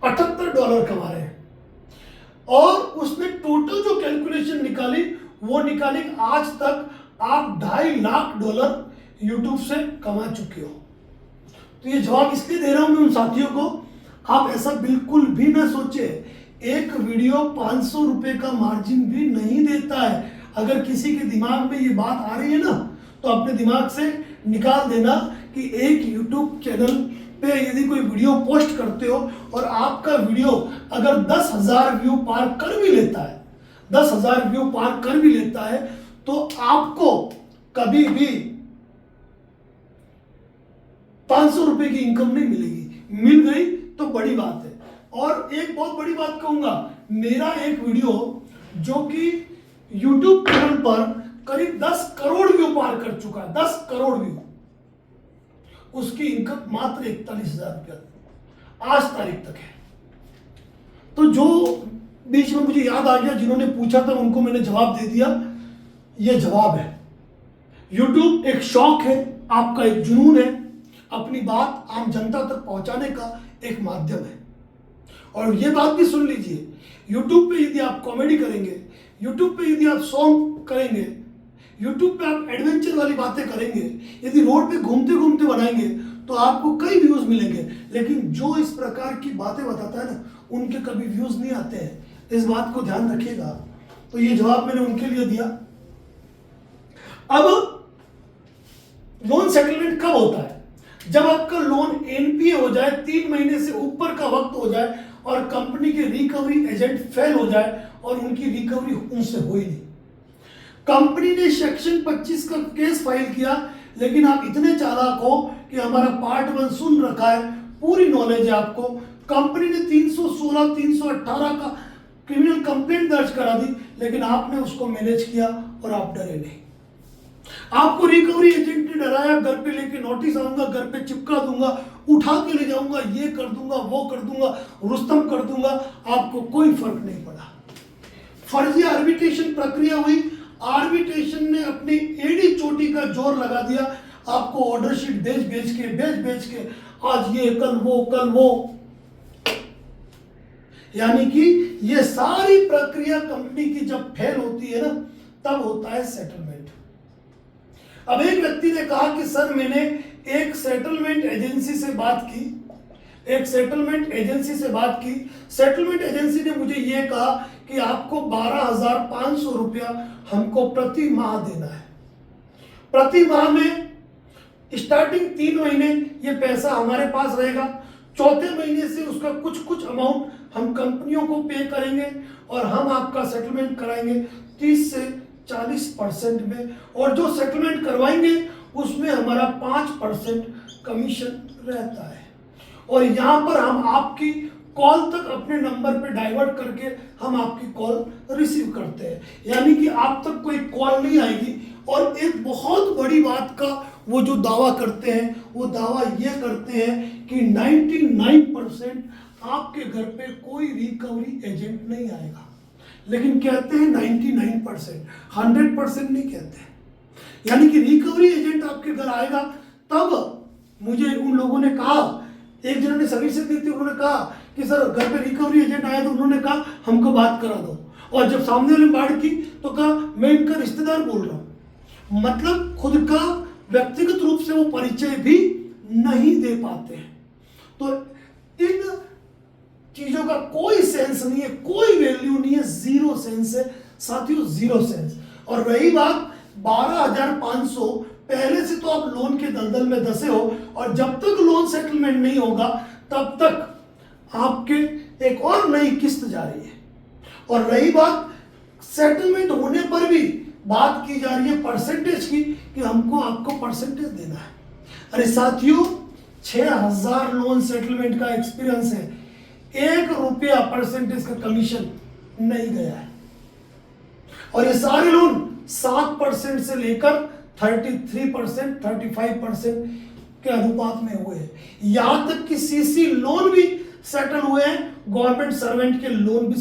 $78 कमा रहे हैं। और उसने टोटल जो कैलकुलेशन निकाली वो निकाली, आज तक आप $2.5 लाख यूट्यूब से कमा चुके हो। तो ये जवाब इसलिए दे रहा हूं मैं उन साथियों को, आप ऐसा बिल्कुल भी ना सोचे। एक वीडियो 500 रुपए का मार्जिन भी नहीं देता है। अगर किसी के दिमाग में ये बात आ रही है ना, तो अपने दिमाग से निकाल देना कि एक यूट्यूब चैनल पे यदि कोई वीडियो पोस्ट करते हो और आपका वीडियो अगर 10,000 व्यू पार कर भी लेता है, 10,000 व्यू पार कर भी लेता है, तो आपको कभी भी 500 रुपए की इनकम नहीं मिलेगी। मिल गई तो बड़ी बात है। और एक बहुत बड़ी बात कहूंगा, मेरा एक वीडियो जो कि YouTube चैनल पर करीब 10 करोड़ व्यू पार कर चुका है, 10 करोड़ व्यू, उसकी इनकम मात्र 41,000 रुपया आज तारीख तक है। तो जो बीच में मुझे याद आ गया, जिन्होंने पूछा था उनको मैंने जवाब दे दिया। ये जवाब है, YouTube एक शौक है, आपका एक जुनून है, अपनी बात आम जनता तक पहुंचाने का एक माध्यम है। और ये बात भी सुन लीजिए, YouTube पे यदि आप कॉमेडी करेंगे, YouTube पे यदि आप सॉन्ग करेंगे, YouTube पे आप एडवेंचर वाली बातें करेंगे, यदि रोड पे घूमते घूमते बनाएंगे तो आपको कई व्यूज मिलेंगे। लेकिन जो इस प्रकार की बातें बताता है ना, उनके कभी व्यूज नहीं आते हैं। इस बात को ध्यान रखिएगा। तो ये जवाब मैंने उनके लिए दिया। अब लोन सेटलमेंट कब होता है? जब आपका लोन एनपीए हो जाए, 3 महीने से ऊपर का वक्त हो जाए और कंपनी के रिकवरी एजेंट फेल हो जाए और उनकी रिकवरी उनसे हो ही नहीं। कंपनी ने सेक्शन 25 का केस फाइल किया, लेकिन आप इतने चालाक हो कि हमारा पार्ट 1 सुन रखा है, पूरी नॉलेज है आपको, कंपनी ने 316, 318 का क्रिमिनल कंप्लेंट दर्ज करा दी, लेकिन आपने उसको मैनेज किया और आप डरे नहीं। आपको रिकवरी एजेंट ने डराया, घर पे लेके नोटिस आऊंगा, घर पे चिपका दूंगा, उठा के ले जाऊंगा, ये कर दूंगा, वो कर दूंगा, रुस्तम कर दूंगा, आपको कोई फर्क नहीं पड़ा। फर्जी आर्बिट्रेशन प्रक्रिया हुई, आर्बिट्रेशन ने अपनी एड़ी चोटी का जोर लगा दिया, आपको ऑर्डर शीट बेच के आज ये कल वो, यानी कि ये सारी प्रक्रिया कंपनी की जब फेल होती है ना, तब होता है सेटलमेंट। अब एक व्यक्ति ने कहा कि सर मैंने एक सेटलमेंट एजेंसी से बात की, सेटलमेंट एजेंसी ने मुझे ये कहा कि आपको 12,500 रुपया हमको प्रति माह देना है। प्रति माह में स्टार्टिंग 3 महीने ये पैसा हमारे पास रहेगा, चौथे महीने से उसका कुछ अमाउंट हम कंपनियों को पे करेंगे और हम आपका सेटलमेंट कराएंगे 30 से 40% में, और जो सेटलमेंट करवाएंगे उसमें हमारा 5% कमीशन रहता है। और यहाँ पर हम आपकी कॉल तक अपने नंबर पे डाइवर्ट करके हम आपकी कॉल रिसीव करते हैं, यानी कि आप तक कोई कॉल नहीं आएगी। और एक बहुत बड़ी बात का वो जो दावा करते हैं, वो दावा ये करते हैं कि 99% आपके घर पे कोई रिकवरी एजेंट नहीं आएगा, लेकिन कहते हैं 99%, 100% नहीं कहते। यानी कि रिकवरी एजेंट आपके घर आएगा तब। मुझे उन लोगों ने कहा, एक जन ने सर्विस दी थी, उन्होंने कहा कि सर घर पे रिकवरी एजेंट आया, तो उन्होंने कहा हमको बात करा दो, और जब सामने वाले बात की तो कहा मैं इनका रिश्तेदार बोल रहा हूँ। मतलब खुद का व्यक्तिगत रूप से वो परिचय भी नहीं दे पाते हैं। तो इन चीजों का कोई सेंस नहीं है, कोई वैल्यू नहीं है, जीरो सेंस है साथियों, जीरो सेंस। और रही बात 12,500, पहले से तो आप लोन के दलदल में धंसे हो, और जब तक लोन सेटलमेंट नहीं होगा तब तक आपके एक और नई किस्त जा रही है। और रही बात सेटलमेंट होने पर भी बात की जा रही है परसेंटेज की, कि हमको आपको परसेंटेज देना है। अरे साथियों, 6,000 लोन सेटलमेंट का एक्सपीरियंस है, 1 रुपया परसेंटेज का कमीशन नहीं गया है। और ये सारे लोन 7% से लेकर 33%, 35% के अनुपात में हुए हैं। यहां तक कि सीसी लोन भी सेटल हुए हैं, गवर्नमेंट सर्वेंट के लोन भी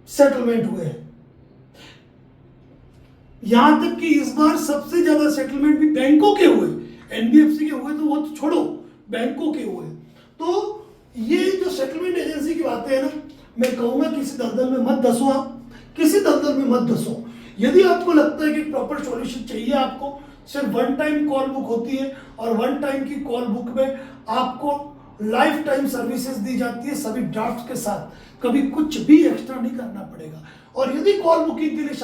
सेटलमेंट हुए हैं। यहां तक कि इस बार सबसे ज्यादा सेटलमेंट भी बैंकों के हुए, एनबीएफसी के हुए तो वो तो छोड़ो, बैंकों के हुए। तो ये जो सेटलमेंट एजेंसी की बातें हैं ना, मैं कहूंगा किसी दलदल में मत धसो, आप किसी दलदल में मत धसो। यदि आपको लगता है कि प्रॉपर सॉल्यूशन चाहिए, आपको सिर्फ 1 टाइम कॉल बुक होती है, और 1 टाइम की कॉल बुक में आपको लाइफ टाइम सर्विसेज दी जाती है सभी ड्राफ्ट के साथ, कभी कुछ भी एक्स्ट्रा नहीं करना पड़ेगा। और यदि कॉल बुकिंग के लिए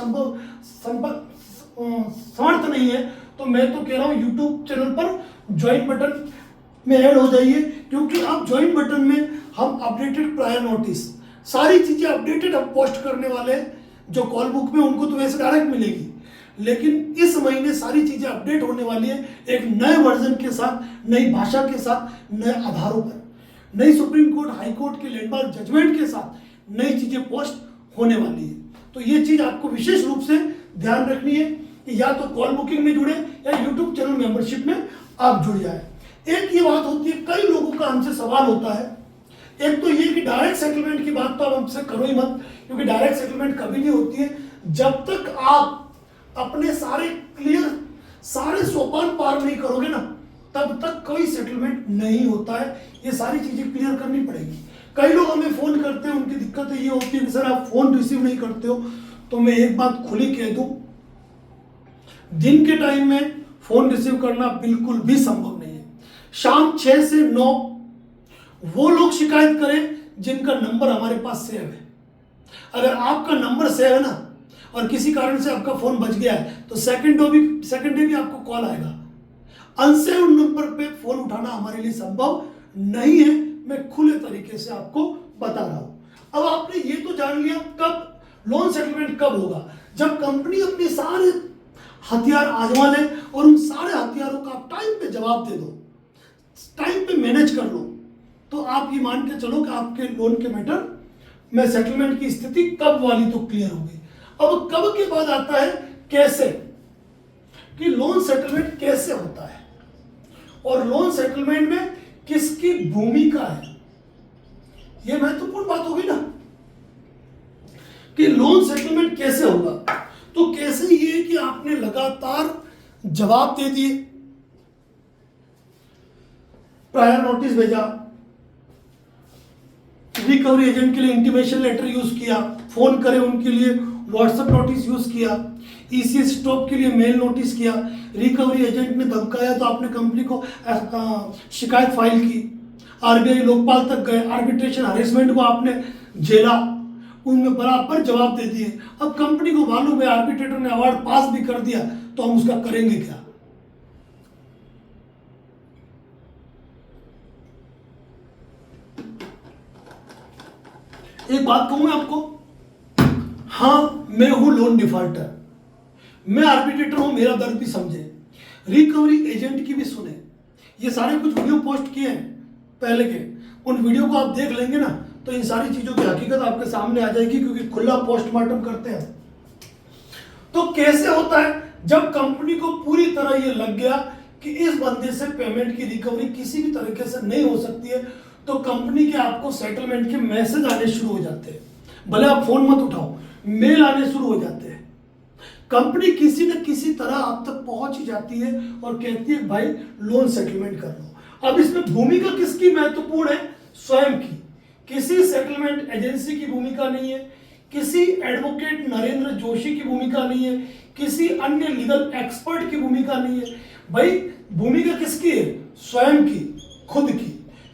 समर्थ नहीं है, तो मैं तो कह रहा हूँ यूट्यूब चैनल पर ज्वाइन बटन में ऐड हो जाइए, क्योंकि आप ज्वाइन बटन में हम अपडेटेड प्रायर नोटिस, सारी चीजें अपडेटेड हम पोस्ट करने वाले हैं। जो कॉल बुक में उनको तो वैसे डायरेक्ट मिलेगी, लेकिन इस महीने सारी चीजें अपडेट होने वाली है, एक नए वर्जन के साथ, नई भाषा के साथ, नए आधारों पर, नई सुप्रीम कोर्ट, हाई कोर्ट के लैंडमार्क जजमेंट के साथ नई चीजें पोस्ट होने वाली है। तो ये चीज आपको विशेष रूप से ध्यान रखनी है कि या तो कॉल बुकिंग में जुड़े या यूट्यूब चैनल मेंबरशिप में आप जुड़ जाए। एक ये बात होती है, कई लोगों का हमसे सवाल होता है, एक तो ये कि डायरेक्ट सेटलमेंट की बात तो आप हमसे करो ही मत, क्योंकि डायरेक्ट सेटलमेंट कभी नहीं होती है जब तक आप अपने सारे क्लियर, सारे सोपान पार नहीं करोगे ना, तब तक कोई सेटलमेंट नहीं होता है। ये सारी चीजें क्लियर करनी पड़ेगी। कई लोग हमें फोन करते हैं, उनकी दिक्कत ये होती है कि सर आप फोन रिसीव नहीं करते हो। तो मैं एक बात खुली कह दूं, दिन के टाइम में फोन रिसीव करना बिल्कुल भी संभव नहीं है। शाम 6 से 9 वो लोग शिकायत करें जिनका नंबर हमारे पास सेव है। अगर आपका नंबर सेव है ना, और किसी कारण से आपका फोन बच गया है, तो सेकंड डे भी आपको कॉल आएगा। अनसेव नंबर पे फोन उठाना हमारे लिए संभव नहीं है, मैं खुले तरीके से आपको बता रहा हूं। अब आपने ये तो जान लिया कब लोन सेटलमेंट कब होगा, जब कंपनी अपने सारे हथियार आजमा ले और उन सारे हथियारों का आप टाइम पे जवाब दे दो, टाइम पे मैनेज कर लो, तो आप ये मान के चलो कि आपके लोन के मैटर में सेटलमेंट की स्थिति कब वाली तो क्लियर हो गई। अब कब के बाद आता है कैसे, कि लोन सेटलमेंट कैसे होता है और लोन सेटलमेंट में किसकी भूमिका है। यह महत्वपूर्ण बात होगी ना कि लोन सेटलमेंट कैसे होगा। तो कैसे ये कि आपने लगातार जवाब दे दिए, प्रायर नोटिस भेजा, रिकवरी एजेंट के लिए इंटीमेशन लेटर यूज किया, फोन करे उनके लिए व्हाट्सएप नोटिस यूज किया, ईसी स्टॉप के लिए मेल नोटिस किया, रिकवरी एजेंट ने धमकाया तो आपने कंपनी को शिकायत फाइल की, आरबीआई लोकपाल तक गए, आर्बिट्रेशन हरेसमेंट को आपने झेला, उनमें बराबर जवाब दे दिए। अब कंपनी को मालूम है आर्बिट्रेटर ने अवार्ड पास भी कर दिया तो हम उसका करेंगे क्या। एक बात कहूं मैं आपको, हाँ मैं हूं लोन डिफॉल्टर, मैं आर्बिट्रेटर हूं, मेरा दर्द भी समझे, रिकवरी एजेंट की भी सुने। ये सारे कुछ वीडियो पोस्ट किए हैं पहले के, उन वीडियो को आप देख लेंगे ना तो इन सारी चीजों की हकीकत आपके सामने आ जाएगी, क्योंकि खुला पोस्टमार्टम करते हैं। तो कैसे होता है, जब कंपनी को पूरी तरह ये लग गया कि इस बंदे से पेमेंट की रिकवरी किसी भी तरीके से नहीं हो सकती है, तो कंपनी के आपको सेटलमेंट के मैसेज आने शुरू हो जाते हैं। भले आप फोन मत उठाओ, मेल आने शुरू हो जाते हैं। कंपनी किसी न किसी तरह आप तक पहुंच ही जाती है और कहती है भाई लोन सेटलमेंट कर लो। अब इसमें भूमिका किसकी महत्वपूर्ण है, स्वयं की। किसी सेटलमेंट एजेंसी की भूमिका नहीं है, किसी एडवोकेट नरेंद्र जोशी की भूमिका नहीं है, किसी अन्य लीगल एक्सपर्ट की भूमिका नहीं है। भाई भूमिका किसकी है, स्वयं की, खुद की,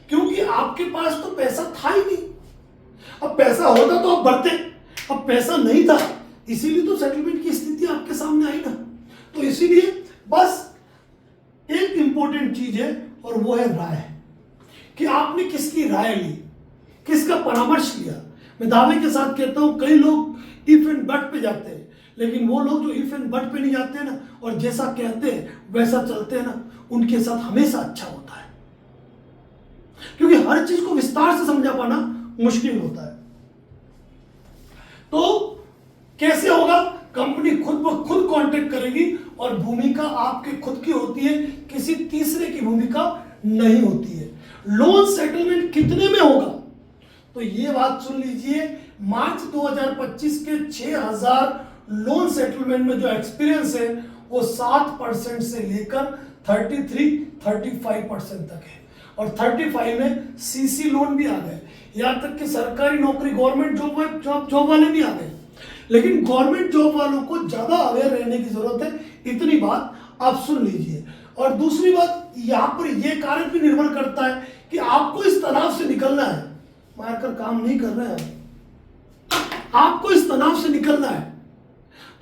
क्योंकि आपके पास तो पैसा था ही नहीं। अब पैसा होता तो आप भरते, अब पैसा नहीं था इसीलिए तो सेटलमेंट की स्थिति आपके सामने आई ना। तो इसीलिए बस एक इंपॉर्टेंट चीज है और वो है राय, कि आपने किसकी राय ली, किसका परामर्श लिया। मैं दावे के साथ कहता हूं कई लोग इफ एंड बट पे जाते हैं, लेकिन वो लोग जो इफ एंड बट पे नहीं जाते हैं ना और जैसा कहते हैं वैसा चलते हैं ना, उनके साथ हमेशा अच्छा होता है, क्योंकि हर चीज को विस्तार से समझा पाना मुश्किल होता है। तो कैसे होगा, कंपनी खुद ब खुद कांटेक्ट करेगी और भूमिका आपके खुद की होती है, किसी तीसरे की भूमिका नहीं होती है। लोन सेटलमेंट कितने में होगा, तो ये बात सुन लीजिए, मार्च 2025 के 6000 लोन सेटलमेंट में जो एक्सपीरियंस है वो 7% से लेकर 33-35% तक है, और 35 में सीसी लोन भी आ गए, यहां तक कि सरकारी नौकरी गवर्नमेंट जॉब वाले भी आ गए। लेकिन गवर्नमेंट जॉब वालों को ज्यादा अवेयर रहने की जरूरत है, इतनी बात आप सुन लीजिए। और दूसरी बात, यहां पर यह कारण भी निर्भर करता है कि आपको इस तनाव से निकलना है, मारकर काम नहीं कर रहे हैं, आपको इस तनाव से निकलना है।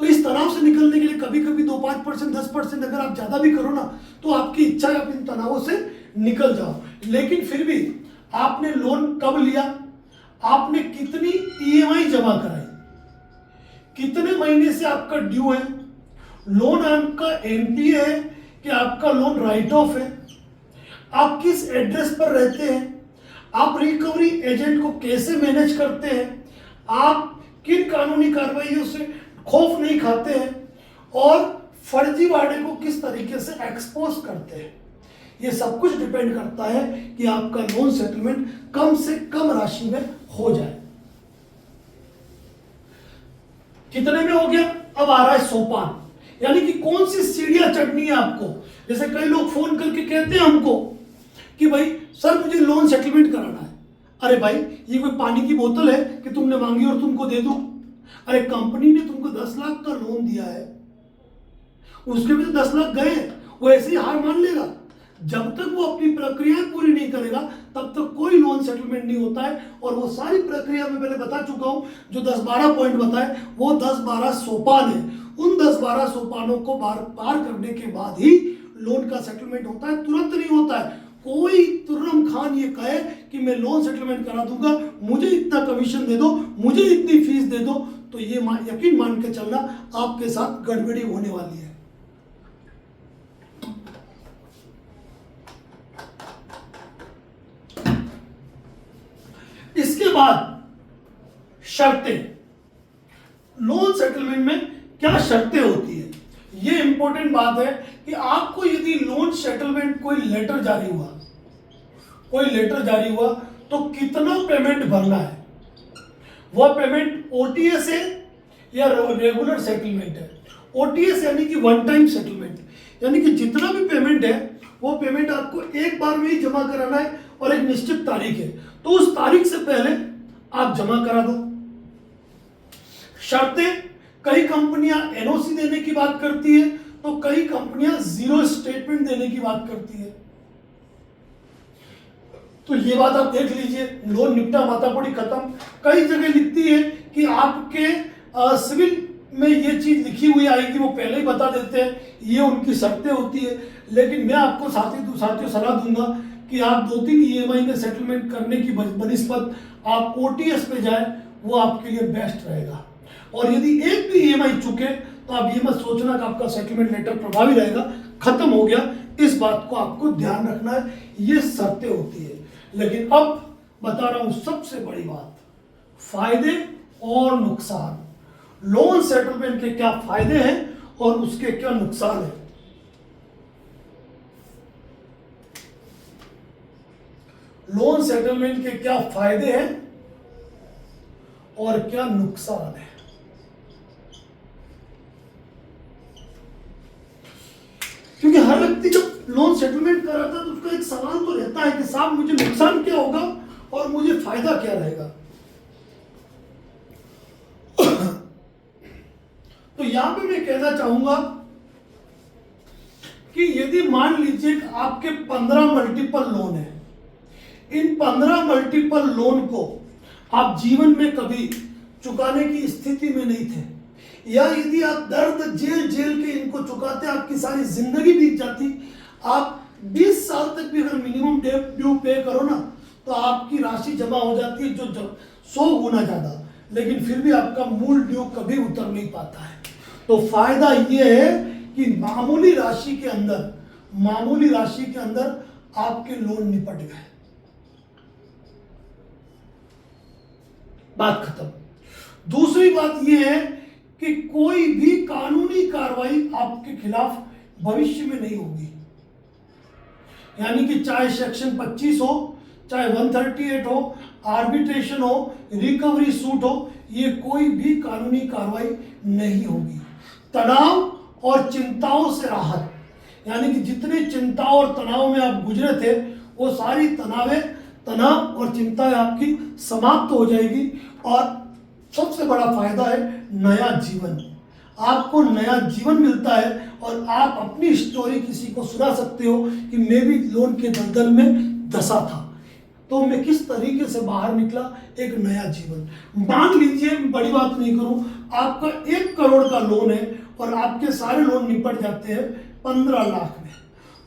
तो इस तनाव से निकलने के लिए कभी कभी 2-5%, 10% अगर आप ज्यादा भी करो ना तो आपकी इच्छा है आप इन तनावों से निकल जाओ। लेकिन फिर भी आपने लोन कब लिया, आपने कितनी ईएमआई जमा कराई, कितने महीने से आपका ड्यू है, लोन आपका एनपीए है कि आपका लोन राइट ऑफ है, आप किस एड्रेस पर रहते हैं, आप रिकवरी एजेंट को कैसे मैनेज करते हैं, आप किन कानूनी कार्रवाइयों से खौफ नहीं खाते हैं, और फर्जीवाड़े को किस तरीके से एक्सपोज करते हैं। ये सब कुछ डिपेंड करता है कि आपका लोन सेटलमेंट कम से कम राशि में हो जाए। कितने में हो गया, अब आ रहा है सोपान, यानी कि कौन सी सीढ़ियां चढ़नी है आपको। जैसे कई लोग फोन करके कहते हैं हमको कि भाई सर मुझे लोन सेटलमेंट कराना है। अरे भाई ये कोई पानी की बोतल है कि तुमने मांगी और तुमको दे दूं। अरे कंपनी ने तुमको 10 लाख का लोन दिया है, उसके भी 10 लाख गए, वो ऐसे ही हार मान लेगा। जब तक वो अपनी प्रक्रिया पूरी नहीं करेगा तब तक कोई लोन सेटलमेंट नहीं होता है। और वो सारी प्रक्रिया में पहले बता चुका हूं, जो 10-12 पॉइंट बताए वो 10-12 सोपान है। उन 10-12 सोपानों को पार करने के बाद ही लोन का सेटलमेंट होता है, तुरंत नहीं होता है। कोई तुर्रम खान ये कहे कि मैं लोन सेटलमेंट करा दूंगा, मुझे इतना कमीशन दे दो, मुझे इतनी फीस दे दो, तो ये यकीन मान के चलना आपके साथ गड़बड़ी होने वाली है। बाद शर्तें, लोन सेटलमेंट में क्या शर्तें होती है, ये इंपॉर्टेंट बात है कि आपको यदि लोन सेटलमेंट कोई लेटर जारी हुआ तो कितना पेमेंट भरना है, वह पेमेंट ओटीएस है या रेगुलर सेटलमेंट है। ओटीएस यानी कि वन टाइम सेटलमेंट, यानी कि जितना भी पेमेंट है वो पेमेंट आपको एक बार में ही जमा कराना है और एक निश्चित तारीख है, तो उस तारीख से पहले आप जमा करा दो। शर्तें, कई कंपनियां एनओसी देने की बात करती है तो कई कंपनियां जीरो स्टेटमेंट देने की बात करती है। तो ये बात आप देख लीजिए, लोन निपटा मातापुरी खत्म। कई जगह लिखती है कि आपके सिविल में ये चीज लिखी हुई आएगी, वो पहले ही बता देते हैं, ये उनकी शर्तें होती है। लेकिन मैं आपको साथियों सलाह दूंगा कि आप 2-3 ईएमआई में सेटलमेंट करने की बनिस्बत आप ओटीएस पे जाए, वो आपके लिए बेस्ट रहेगा। और यदि एक भी ईएमआई चुके तो आप ये मत सोचना कि आपका सेटलमेंट लेटर प्रभावी रहेगा, खत्म हो गया। इस बात को आपको ध्यान रखना है, ये शर्तें होती है। लेकिन अब बता रहा हूं सबसे बड़ी बात, फायदे और नुकसान। लोन सेटलमेंट के क्या फायदे हैं और उसके क्या नुकसान हैं। लोन सेटलमेंट के क्या फायदे हैं और क्या नुकसान है। क्योंकि हर व्यक्ति जब लोन सेटलमेंट कराता है तो उसका एक सवाल तो रहता है कि साहब मुझे नुकसान क्या होगा और मुझे फायदा क्या रहेगा। तो यहां पे मैं कहना चाहूंगा कि यदि मान लीजिए कि आपके 15 मल्टीपल लोन है, इन 15 मल्टीपल लोन को आप जीवन में कभी चुकाने की स्थिति में नहीं थे, या यदि आप दर्द जेल के इनको चुकाते आपकी सारी जिंदगी बीत जाती, आप 20 साल तक भी अगर मिनिमम ड्यू पे करो ना तो आपकी राशि जमा हो जाती है जो 100 गुना ज्यादा, लेकिन फिर भी आपका मूल ड्यू कभी उतर नहीं पाता है। तो फायदा ये है कि मामूली राशि के अंदर आपके लोन निपट गए, बात खत्म। दूसरी बात यह है कि कोई भी कानूनी कार्रवाई आपके खिलाफ भविष्य में नहीं होगी, यानी कि चाहे सेक्शन 25 हो, चाहे 138 हो, आर्बिट्रेशन हो, रिकवरी सूट हो, ये कोई भी कानूनी कार्रवाई नहीं होगी। तनाव और चिंताओं से राहत, यानी कि जितनी चिंताओं और तनाव में आप गुजरे थे वो सारी तनाव और चिंताएं आपकी समाप्त हो जाएगी। और सबसे बड़ा फायदा है नया जीवन, आपको नया जीवन मिलता है और आप अपनी स्टोरी किसी को सुना सकते हो कि मैं भी लोन के दलदल में धंसा था तो मैं किस तरीके से बाहर निकला, एक नया जीवन। मान लीजिए, बड़ी बात नहीं करूं, आपका 1 करोड़ का लोन है और आपके सारे लोन निपट जाते हैं 15 लाख में,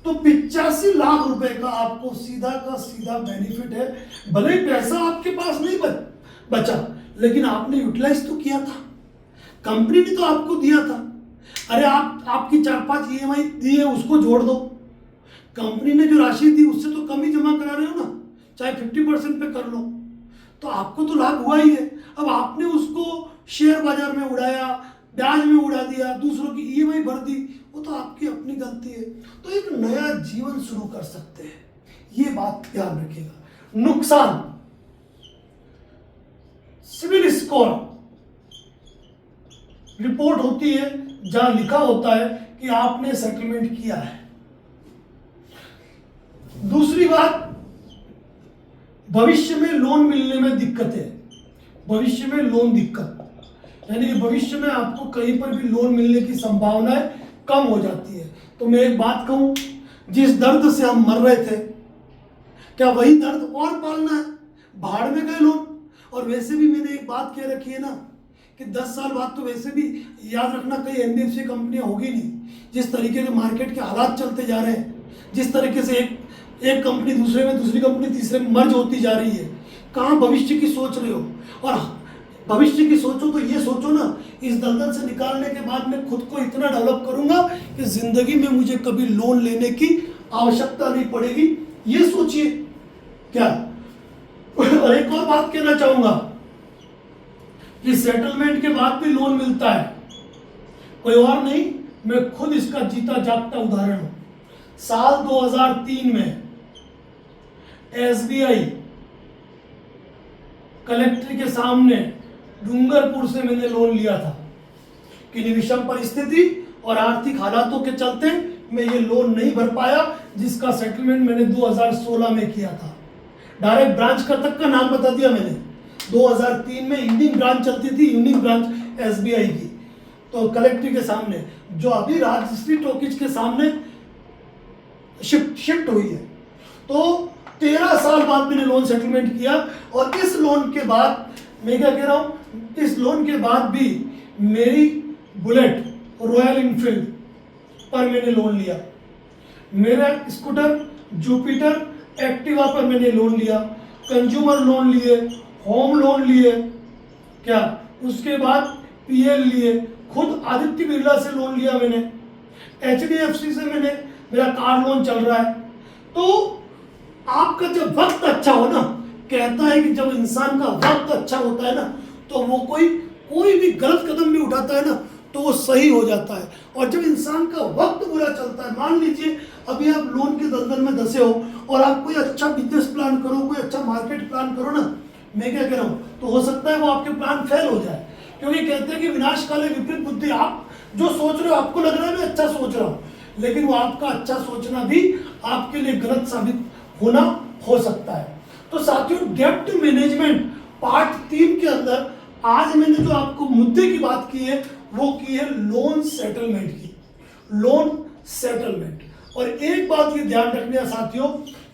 तो 85 लाख रुपए का आपको सीधा का सीधा बेनिफिट है। भले ही पैसा आपके पास नहीं बचा, लेकिन आपने यूटिलाइज तो किया था, कंपनी ने तो आपको दिया था। अरे आपकी 4-5 ईएमआई दी है, उसको जोड़ दो, कंपनी ने जो राशि दी उससे तो कम ही जमा करा रहे हो ना, चाहे 50% पे कर लो, तो आपको तो लाभ हुआ ही है। अब आपने उसको शेयर बाजार में उड़ाया, ब्याज में उड़ा दिया, दूसरों की ईएमआई भर दी, वो तो आपकी अपनी गलती है। तो एक नया जीवन शुरू कर सकते हैं, ये बात ध्यान रखिएगा। नुकसान, सिविल स्कोर रिपोर्ट होती है जहां लिखा होता है कि आपने सेटलमेंट किया है। दूसरी बात, भविष्य में लोन मिलने में दिक्कतें, भविष्य में लोन दिक्कत, यानी कि भविष्य में आपको कहीं पर भी लोन मिलने की संभावनाएं कम हो जाती है। तो मैं एक बात कहूं, जिस दर्द से हम मर रहे थे, क्या वही दर्द और पालना है? भाड़ में गए लोन। और वैसे भी मैंने एक बात कह रखी है ना कि 10 साल बाद तो वैसे भी याद रखना कई एनबीएफसी कंपनियां होगी नहीं। जिस तरीके के मार्केट के हालात चलते जा रहे हैं, जिस तरीके से एक कंपनी दूसरे में, दूसरी कंपनी तीसरे में मर्ज होती जा रही है, कहाँ भविष्य की सोच रहे हो? और भविष्य की सोचो तो ये सोचो ना, इस दलदल से निकालने के बाद मैं खुद को इतना डेवलप करूंगा कि जिंदगी में मुझे कभी लोन लेने की आवश्यकता नहीं पड़ेगी। ये सोचिए क्या। और एक और बात बात कहना चाहूंगा कि सेटलमेंट के बाद भी लोन मिलता है, कोई और नहीं, मैं खुद इसका जीता जागता उदाहरण हूं। साल 2003 में एसबीआई कलेक्ट्री के सामने डूंगरपुर से मैंने लोन लिया था कि विषम परिस्थिति और आर्थिक हालातों के चलते मैं ये लोन नहीं भर पाया, जिसका सेटलमेंट मैंने 2016 में किया था। डायरेक्ट ब्रांच का तक का नाम बता दिया मैंने। 2003 में इंडियन ब्रांच चलती थी, यूनियन ब्रांच एसबीआई की, तो कलेक्ट्री के सामने, जो अभी राजश्री टॉकीज के सामने शिफ्ट हुई है। तो 13 साल बाद मैंने लोन सेटलमेंट किया, और इस लोन के बाद मैं क्या कह रहा हूं, इस लोन के बाद भी मेरी बुलेट रॉयल इनफील्ड पर मैंने लोन लिया, मेरा स्कूटर जुपिटर एक्टिवा पर मैंने लोन लिया, कंज्यूमर लोन लिए, होम लोन लिए, क्या उसके बाद पीएल लिए, खुद आदित्य बिरला से लोन लिया मैंने, एचडीएफसी से मैंने, मेरा कार लोन चल रहा है। तो आपका जब वक्त अच्छा हो ना, कहता है कि जब इंसान का वक्त अच्छा होता है ना, तो वो कोई भी गलत कदम भी उठाता है ना, तो वो सही हो जाता है। और जब इंसान का वक्त बुरा चलता है, मान लीजिए अभी आप लोन के दलदल में धंसे हो और आप कोई अच्छा बिजनेस प्लान करो, कोई अच्छा मार्केट प्लान करो ना, मैं क्या कह रहा हूँ, तो हो सकता है वो आपके प्लान फेल हो जाए, क्योंकि कहते हैं कि विनाश काले विपरीत बुद्धि। आप जो सोच रहे हो, आपको लग रहा है मैं अच्छा सोच रहा हूँ, लेकिन वो आपका अच्छा सोचना भी आपके लिए गलत साबित होना हो सकता है। तो साथियों, डेब्ट मैनेजमेंट पार्ट 3 के अंदर आज मैंने जो आपको मुद्दे की बात की है, वो की है लोन सेटलमेंट की, लोन सेटलमेंट। और एक बात ये ध्यान रखनी है साथियों